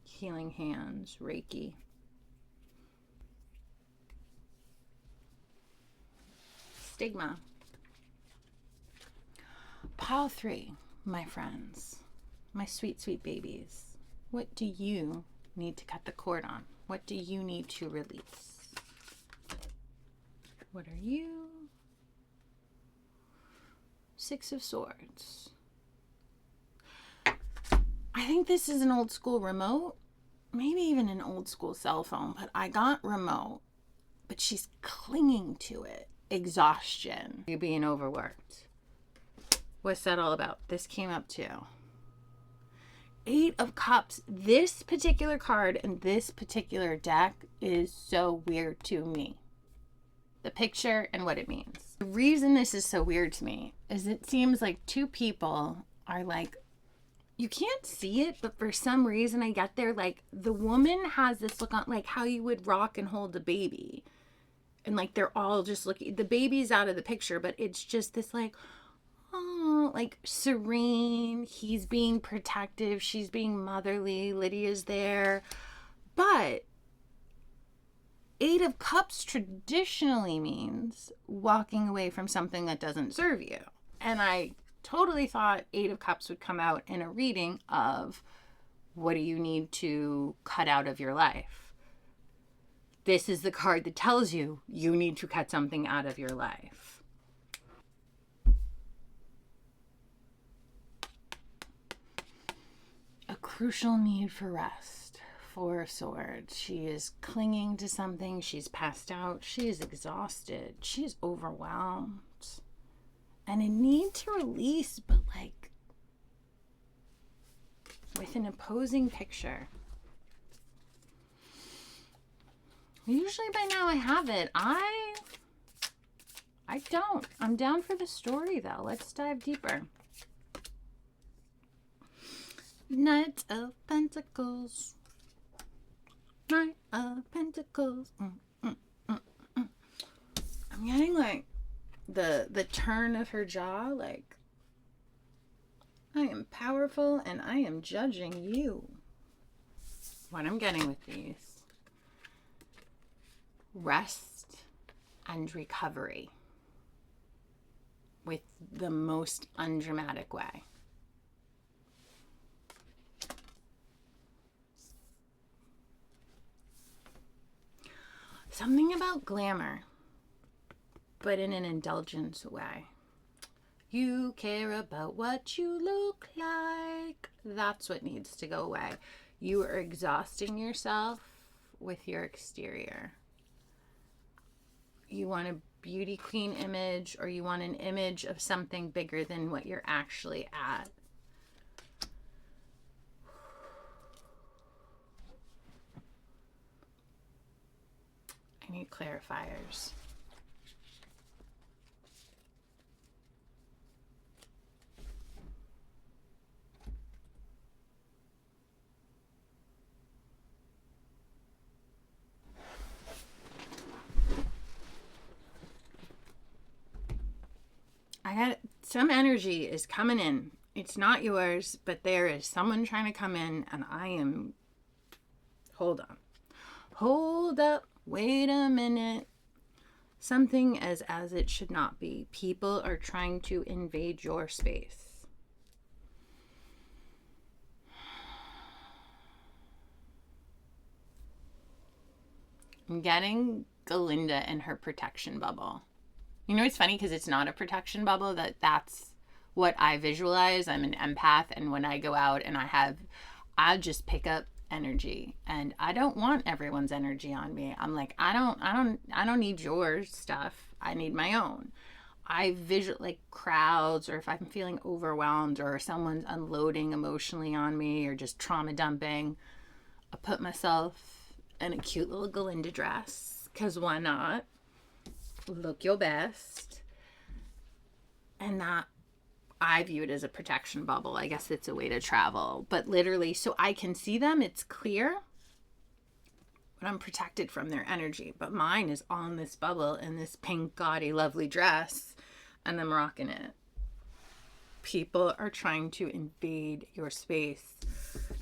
Healing hands, Reiki. Stigma. Pile 3, my friends, my sweet, sweet babies. What do you need to cut the cord on? What do you need to release? What are you? 6 of Swords. I think this is an old school remote, maybe even an old school cell phone, but I got remote, but she's clinging to it. Exhaustion. You're being overworked. What's that all about? This came up too. 8 of Cups. This particular card and this particular deck is so weird to me. The picture and what it means. The reason this is so weird to me is it seems like two people are like, you can't see it, but for some reason I get there, like the woman has this look on, like how you would rock and hold a baby. And like they're all just looking, the baby's out of the picture, but it's just this like, oh, like serene. He's being protective. She's being motherly. Lydia's there. But 8 of Cups traditionally means walking away from something that doesn't serve you. And I totally thought 8 of Cups would come out in a reading of what do you need to cut out of your life. This is the card that tells you you need to cut something out of your life. A crucial need for rest. 4 of Swords. She is clinging to something. She's passed out. She is exhausted. She is overwhelmed. And a need to release, but like with an opposing picture. Usually by now I have it. I don't. I'm down for the story though. Let's dive deeper. Knight of Pentacles. Knight of Pentacles. I'm getting like the turn of her jaw, like I am powerful and I am judging you. What I'm getting with these. Rest and recovery with the most undramatic way. Something about glamour, but in an indulgent way. You care about what you look like. That's what needs to go away. You are exhausting yourself with your exterior. You want a beauty queen image, or you want an image of something bigger than what you're actually at. I need clarifiers. I got some energy is coming in. It's not yours, but there is someone trying to come in, and I am. Hold on. Hold up. Wait a minute. Something as it should not be. People are trying to invade your space. I'm getting Galinda and her protection bubble. You know, it's funny because it's not a protection bubble. That's what I visualize. I'm an empath, and when I go out and I just pick up energy, and I don't want everyone's energy on me. I'm like, I don't need your stuff. I need my own. I visual like crowds, or if I'm feeling overwhelmed or someone's unloading emotionally on me or just trauma dumping, I put myself in a cute little Galinda dress, because why not? Look your best. And that, I view it as a protection bubble. I guess it's a way to travel, but literally so I can see them, it's clear, but I'm protected from their energy. But mine is on this bubble in this pink, gaudy, lovely dress, and I'm rocking it. People are trying to invade your space.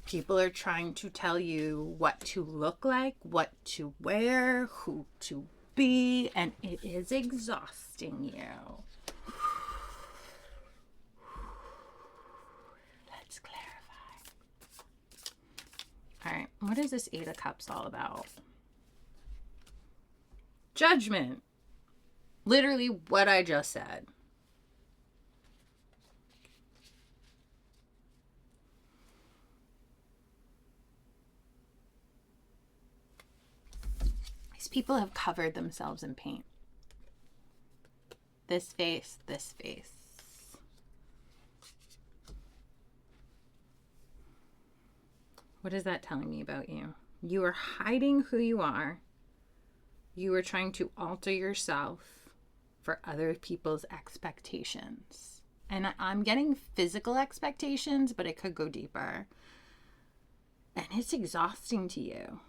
People are trying to tell you what to look like, what to wear, who to be, and it is exhausting you. Let's clarify. All right, what is this 8 of Cups all about? Judgment. Literally what I just said. people have covered themselves in paint. This face, this face. What is that telling me about you? You are hiding who you are. You are trying to alter yourself for other people's expectations. And I'm getting physical expectations, but it could go deeper. And it's exhausting to you.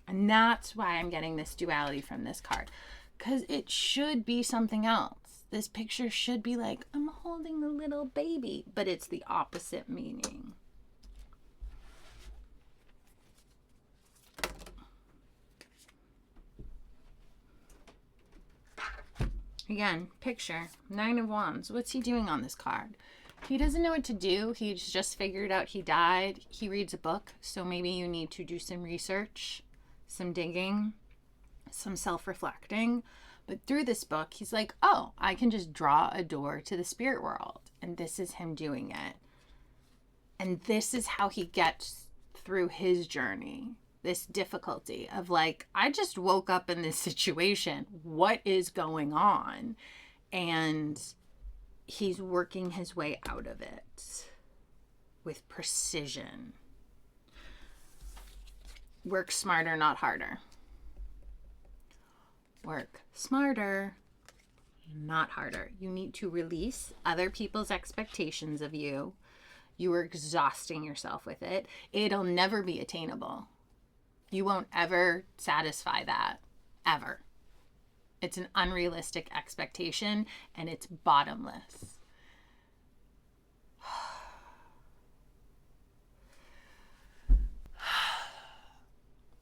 And that's why I'm getting this duality from this card. Because it should be something else. This picture should be like, I'm holding a little baby. But it's the opposite meaning. Again, picture, 9 of Wands. What's he doing on this card? He doesn't know what to do. He's just figured out he died. He reads a book, so maybe you need to do some research, some digging, some self-reflecting. But through this book, he's like, oh, I can just draw a door to the spirit world. And this is him doing it. And this is how he gets through his journey. This difficulty of like, I just woke up in this situation. What is going on? And he's working his way out of it with precision. Work smarter, not harder. Work smarter, not harder. You need to release other people's expectations of you. You are exhausting yourself with it. It'll never be attainable. You won't ever satisfy that, ever. It's an unrealistic expectation, and it's bottomless.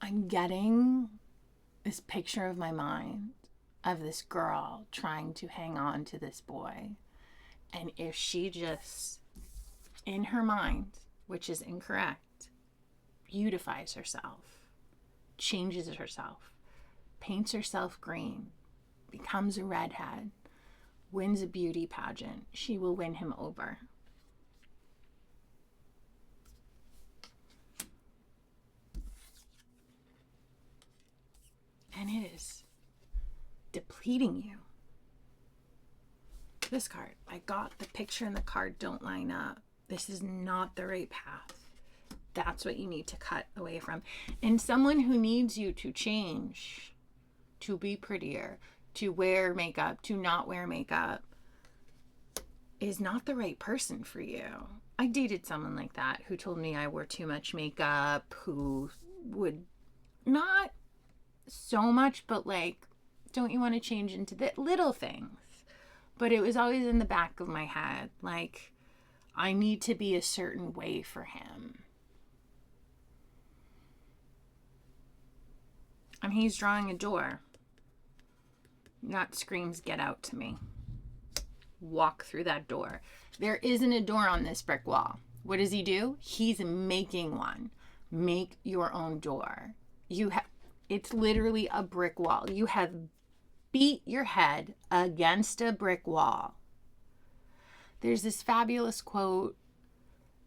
I'm getting this picture of my mind of this girl trying to hang on to this boy. And if she just, in her mind, which is incorrect, beautifies herself, changes herself, paints herself green, becomes a redhead, wins a beauty pageant, she will win him over. And it is depleting you. This card, I got the picture and the card don't line up. This is not the right path. That's what you need to cut away from. And someone who needs you to change, to be prettier, to wear makeup, to not wear makeup, is not the right person for you. I dated someone like that who told me I wore too much makeup, who would not so much, but like, don't you want to change into the little things? But it was always in the back of my head, like, I need to be a certain way for him. And he's drawing a door. That screams, get out to me. Walk through that door. There isn't a door on this brick wall. What does he do? He's making one. Make your own door. It's literally a brick wall. You have beat your head against a brick wall. There's this fabulous quote,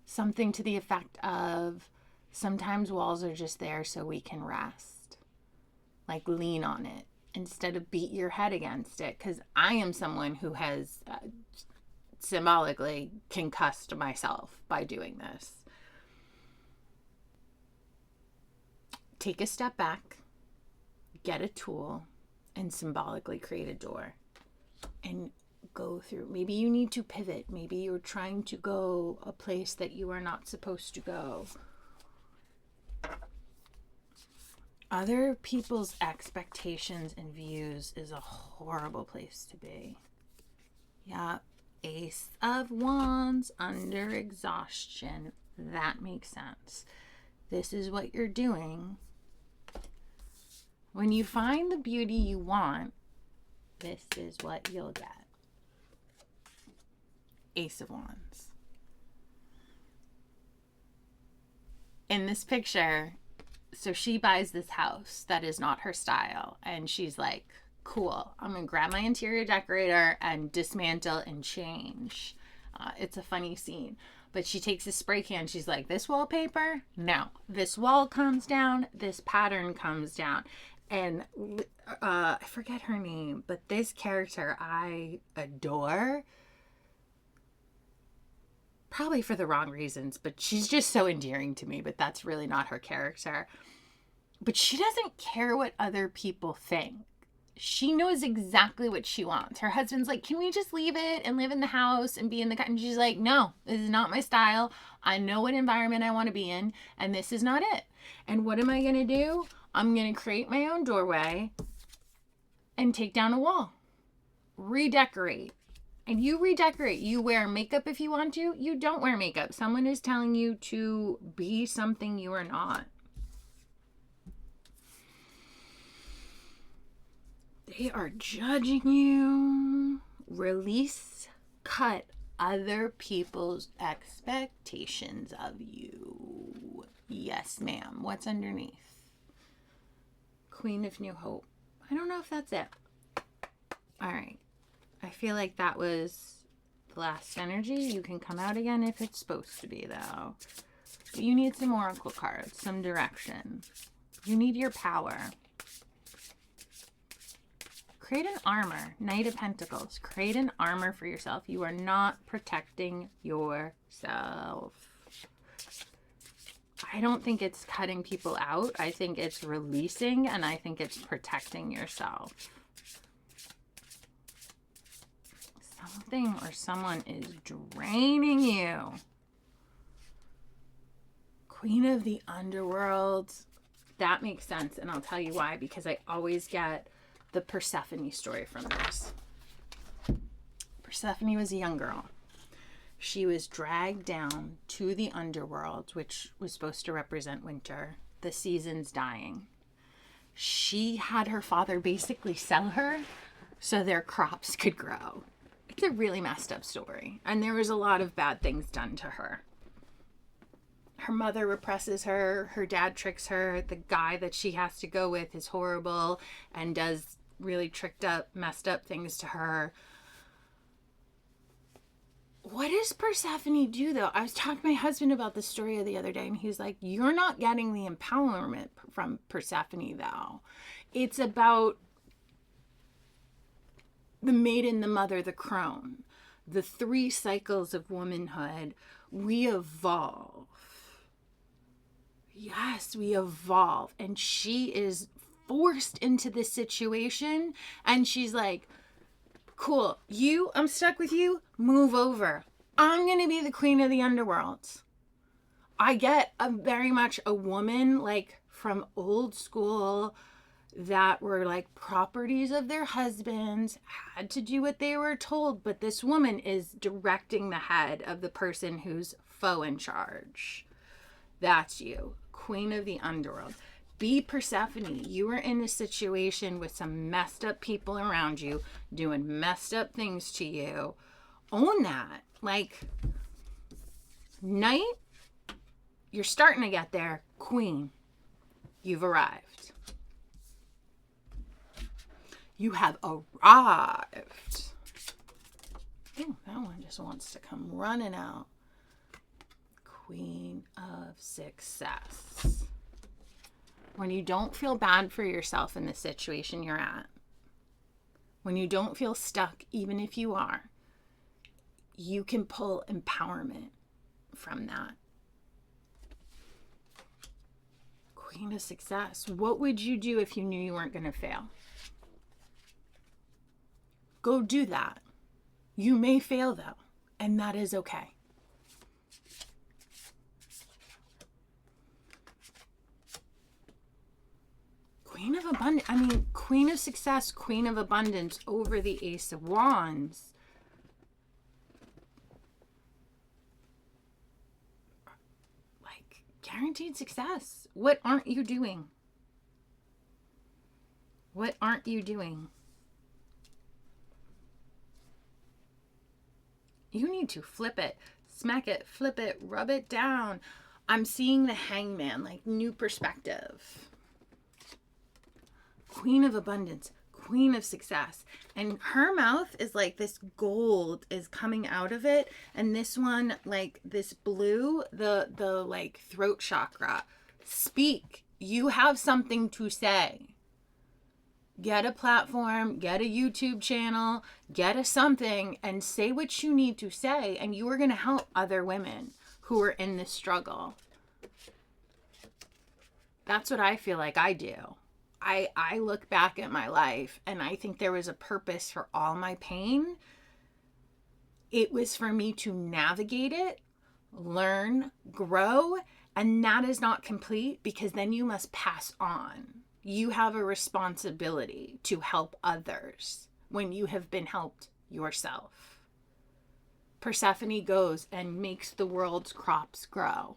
something to the effect of, sometimes walls are just there so we can rest. Like, lean on it instead of beat your head against it. Because I am someone who has symbolically concussed myself by doing this. Take a step back, get a tool, and symbolically create a door. And go through. Maybe you need to pivot. Maybe you're trying to go a place that you are not supposed to go. Other people's expectations and views is a horrible place to be. Yeah, Ace of Wands under exhaustion. That makes sense. This is what you're doing. When you find the beauty you want, this is what you'll get. Ace of Wands. In this picture, so she buys this house that is not her style, and she's like, cool, I'm gonna grab my interior decorator and dismantle and change. It's a funny scene, but she takes a spray can. She's like, this wallpaper, no, this wall comes down, this pattern comes down. And I forget her name, but this character I adore. Probably for the wrong reasons, but she's just so endearing to me, but that's really not her character. But she doesn't care what other people think. She knows exactly what she wants. Her husband's like, can we just leave it and live in the house and be in the... And she's like, no, this is not my style. I know what environment I want to be in, and this is not it. And what am I going to do? I'm going to create my own doorway and take down a wall. Redecorate. And you redecorate. You wear makeup if you want to. You don't wear makeup. Someone is telling you to be something you are not. They are judging you. Release, cut other people's expectations of you. Yes, ma'am. What's underneath? Queen of New Hope. I don't know if that's it. All right. I feel like that was the last energy. You can come out again if it's supposed to be, though. But you need some oracle cards, some direction. You need your power. Create an armor. Knight of Pentacles. Create an armor for yourself. You are not protecting yourself. I don't think it's cutting people out. I think it's releasing, and I think it's protecting yourself. Something or someone is draining you. Queen of the Underworld. That makes sense, and I'll tell you why, because I always get the Persephone story from this. Persephone was a young girl. She was dragged down to the underworld, which was supposed to represent winter. The season's dying. She had her father basically sell her so their crops could grow. It's a really messed up story. And there was a lot of bad things done to her. Her mother represses her. Her dad tricks her. The guy that she has to go with is horrible and does really tricked up, messed up things to her. What does Persephone do, though? I was talking to my husband about this story the other day, and he was like, you're not getting the empowerment from Persephone, though. It's about the maiden, the mother, the crone. The 3 cycles of womanhood. We evolve. Yes, we evolve. And she is forced into this situation, and she's like, cool, I'm stuck with you, move over. I'm gonna be the queen of the underworld. I get very much a woman like from old school that were like properties of their husbands, had to do what they were told, but this woman is directing the head of the person who's faux in charge. That's you, queen of the underworld. Be Persephone. You are in a situation with some messed up people around you doing messed up things to you. Own that. Like, knight, you're starting to get there. Queen, you've arrived. You have arrived. Ooh, that one just wants to come running out. Queen of Success. When you don't feel bad for yourself in the situation you're at, when you don't feel stuck, even if you are, you can pull empowerment from that. Queen of Success. What would you do if you knew you weren't going to fail? Go do that. You may fail, though, and that is okay. Queen of Abundance. I mean, Queen of Success, Queen of Abundance over the Ace of Wands. Like, guaranteed success. What aren't you doing? What aren't you doing? You need to flip it, smack it, flip it, rub it down. I'm seeing the Hangman, like new perspective. Queen of Abundance, Queen of Success. And her mouth is like this gold is coming out of it. And this one, like this blue, the like throat chakra. Speak. You have something to say. Get a platform, get a YouTube channel, get a something, and say what you need to say, and you are going to help other women who are in this struggle. That's what I feel like I do. I look back at my life and I think there was a purpose for all my pain. It was for me to navigate it, learn, grow, and that is not complete because then you must pass on. You have a responsibility to help others when you have been helped yourself. Persephone goes and makes the world's crops grow.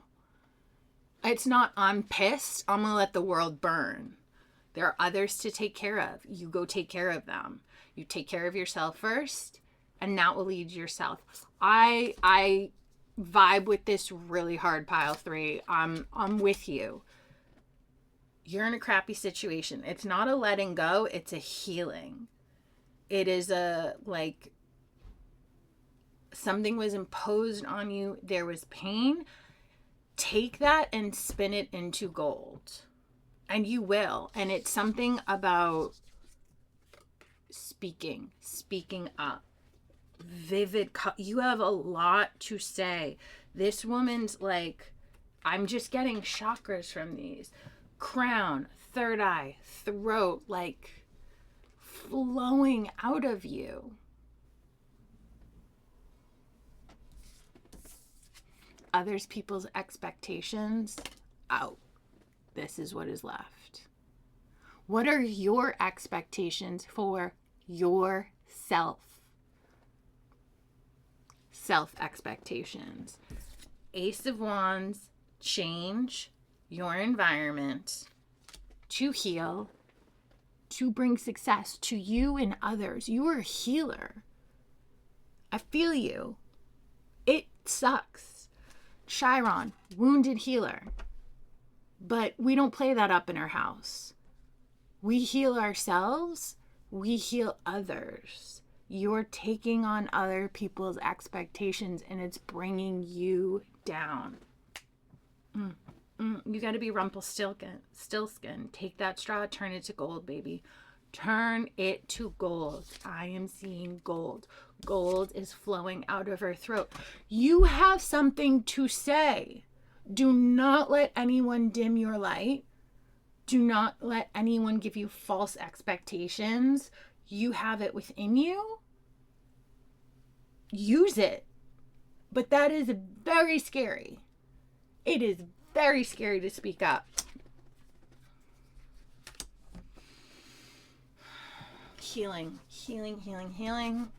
It's not, I'm pissed, I'm going to let the world burn. There are others to take care of. You go take care of them. You take care of yourself first, and that will lead yourself. I vibe with this really hard, pile 3. I'm with you. You're in a crappy situation. It's not a letting go, it's a healing. It is a, like, something was imposed on you. There was pain. Take that and spin it into gold. And you will. And it's something about speaking up. You have a lot to say. This woman's like, I'm just getting chakras from these. Crown, third eye, throat, like flowing out of you. Others people's expectations out. This is what is left. What are your expectations for yourself? Self expectations. Ace of Wands, change your environment to heal, to bring success to you and others. You are a healer. I feel you. It sucks. Chiron, wounded healer. But we don't play that up in our house. We heal ourselves. We heal others. You're taking on other people's expectations and it's bringing you down. You got to be Rumpelstiltskin. Take that straw, turn it to gold, baby. Turn it to gold. I am seeing gold. Gold is flowing out of her throat. You have something to say. Do not let anyone dim your light. Do not let anyone give you false expectations. You have it within you. Use it. But that is very scary. It is very scary to speak up. Healing,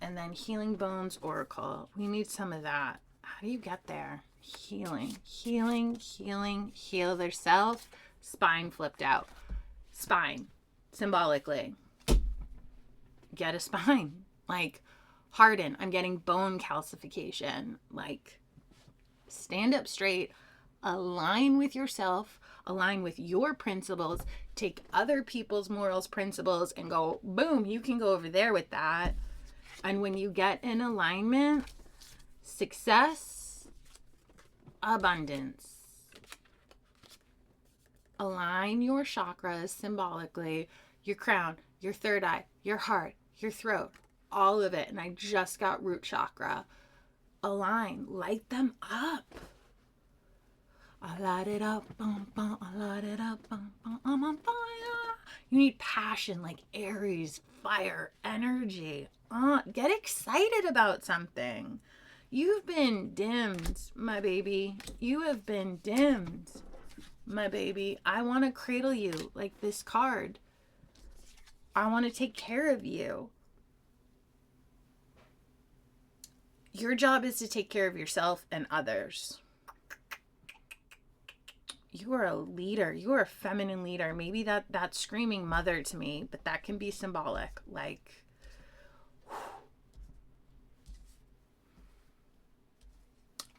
and then healing bones oracle. We need some of that. How do you get there? Healing, heal their self. Spine flipped out. Spine, symbolically. Get a spine. Like, harden. I'm getting bone calcification. Like, stand up straight. Align with yourself. Align with your principles. Take other people's morals, principles, and go, boom, you can go over there with that. And when you get in alignment, success, abundance. Align your chakras symbolically, your crown, your third eye, your heart, your throat, all of it. And I just got root chakra. Align, light them up. I light it up, I light it up, I'm on fire. You need passion, like Aries, fire, energy. Get excited about something. You've been dimmed, my baby. You have been dimmed, my baby. I want to cradle you like this card. I want to take care of you. Your job is to take care of yourself and others. You are a leader. You are a feminine leader. Maybe that's screaming mother to me, but that can be symbolic. Like,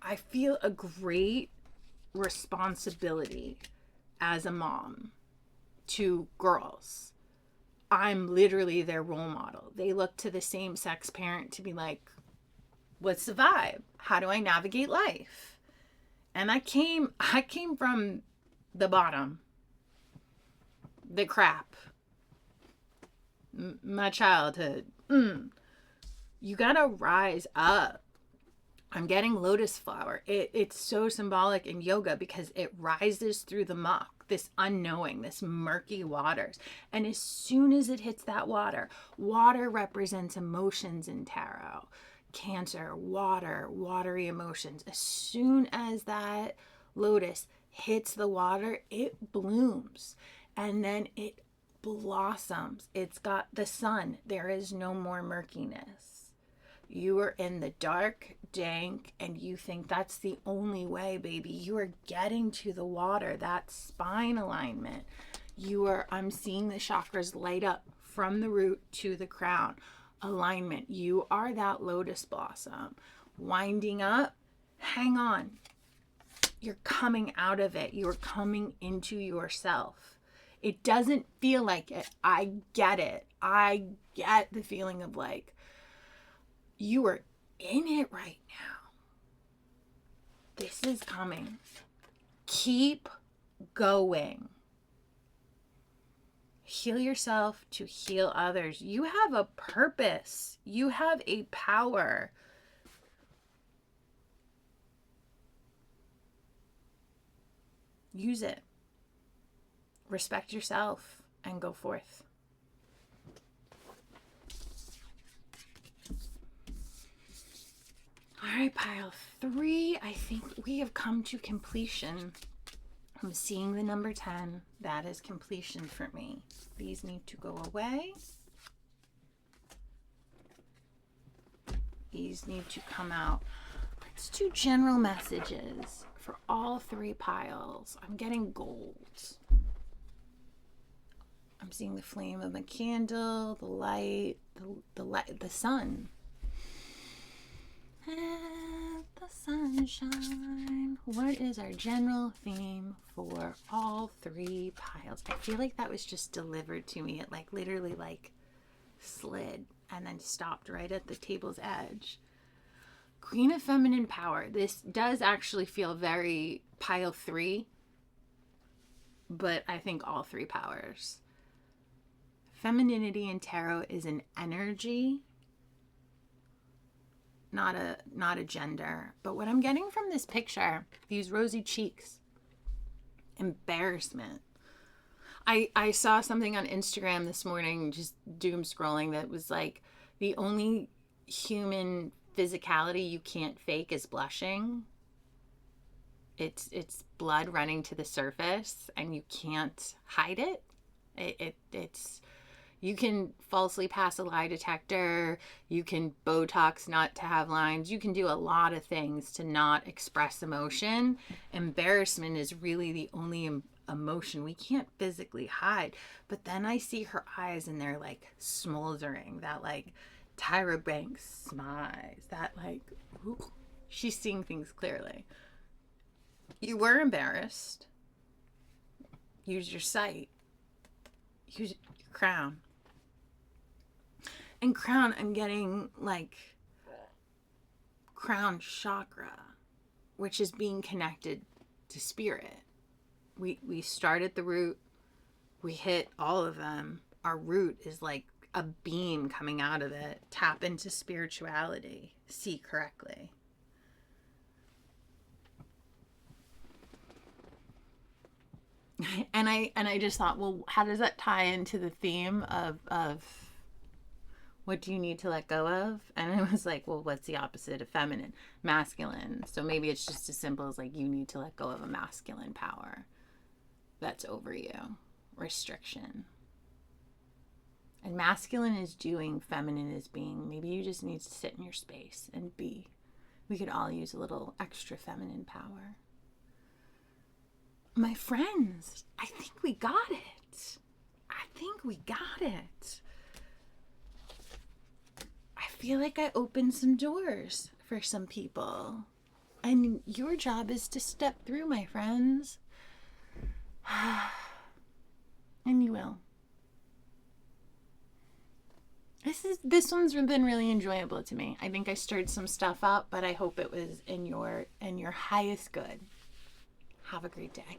I feel a great responsibility as a mom to girls. I'm literally their role model. They look to the same sex parent to be like, what's the vibe? How do I navigate life? And I came from the bottom, the crap. my childhood. You gotta rise up. I'm getting lotus flower. It's so symbolic in yoga because it rises through the muck, this unknowing, this murky waters. And as soon as it hits that water, water represents emotions in tarot. Cancer, water, watery emotions. As soon as that lotus hits the water, it blooms. And then it blossoms. It's got the sun. There is no more murkiness. You are in the dark, dank, and you think that's the only way, baby. You are getting to the water, that spine alignment. I'm seeing the chakras light up from the root to the crown. Alignment. You are that lotus blossom. Winding up, hang on. You're coming out of it. You're coming into yourself. It doesn't feel like it. I get it. I get the feeling of like, you are in it right now. This is coming. Keep going. Heal yourself to heal others. You have a purpose. You have a power. Use it. Respect yourself and go forth. All right, pile 3, I think we have come to completion. I'm seeing the number 10. That is completion for me. These need to go away. These need to come out. Let's do general messages for all 3 piles. I'm getting gold. I'm seeing the flame of a candle, the light, the sun. Let the sunshine. What is our general theme for all 3 piles? I feel like that was just delivered to me. It like literally like slid and then stopped right at the table's edge. Queen of Feminine Power. This does actually feel very pile 3, but I think all 3 powers. Femininity in tarot is an energy, not a gender. But what I'm getting from this picture, these rosy cheeks, embarrassment. I saw something on Instagram this morning, just doom scrolling, that was like, the only human physicality you can't fake is blushing. It's blood running to the surface and you can't hide it. It's you can falsely pass a lie detector, you can Botox not to have lines, you can do a lot of things to not express emotion. Embarrassment is really the only emotion we can't physically hide. But then I see her eyes and they're like smoldering, that like Tyra Banks smize, that like, ooh, she's seeing things clearly. You were embarrassed. Use your sight. Use your crown. And crown, I'm getting like crown chakra, which is being connected to spirit. We start at the root. We hit all of them. Our root is like a beam coming out of it. Tap into spirituality. See correctly. And I just thought, well, how does that tie into the theme of what do you need to let go of? And I was like, well, what's the opposite of feminine? Masculine. So maybe it's just as simple as like, you need to let go of a masculine power that's over you. Restriction. And masculine is doing, feminine is being. Maybe you just need to sit in your space and be. We could all use a little extra feminine power. My friends, I think we got it. I think we got it. I feel like I opened some doors for some people. And your job is to step through, my friends. And you will. This one's been really enjoyable to me. I think I stirred some stuff up, but I hope it was in your highest good. Have a great day.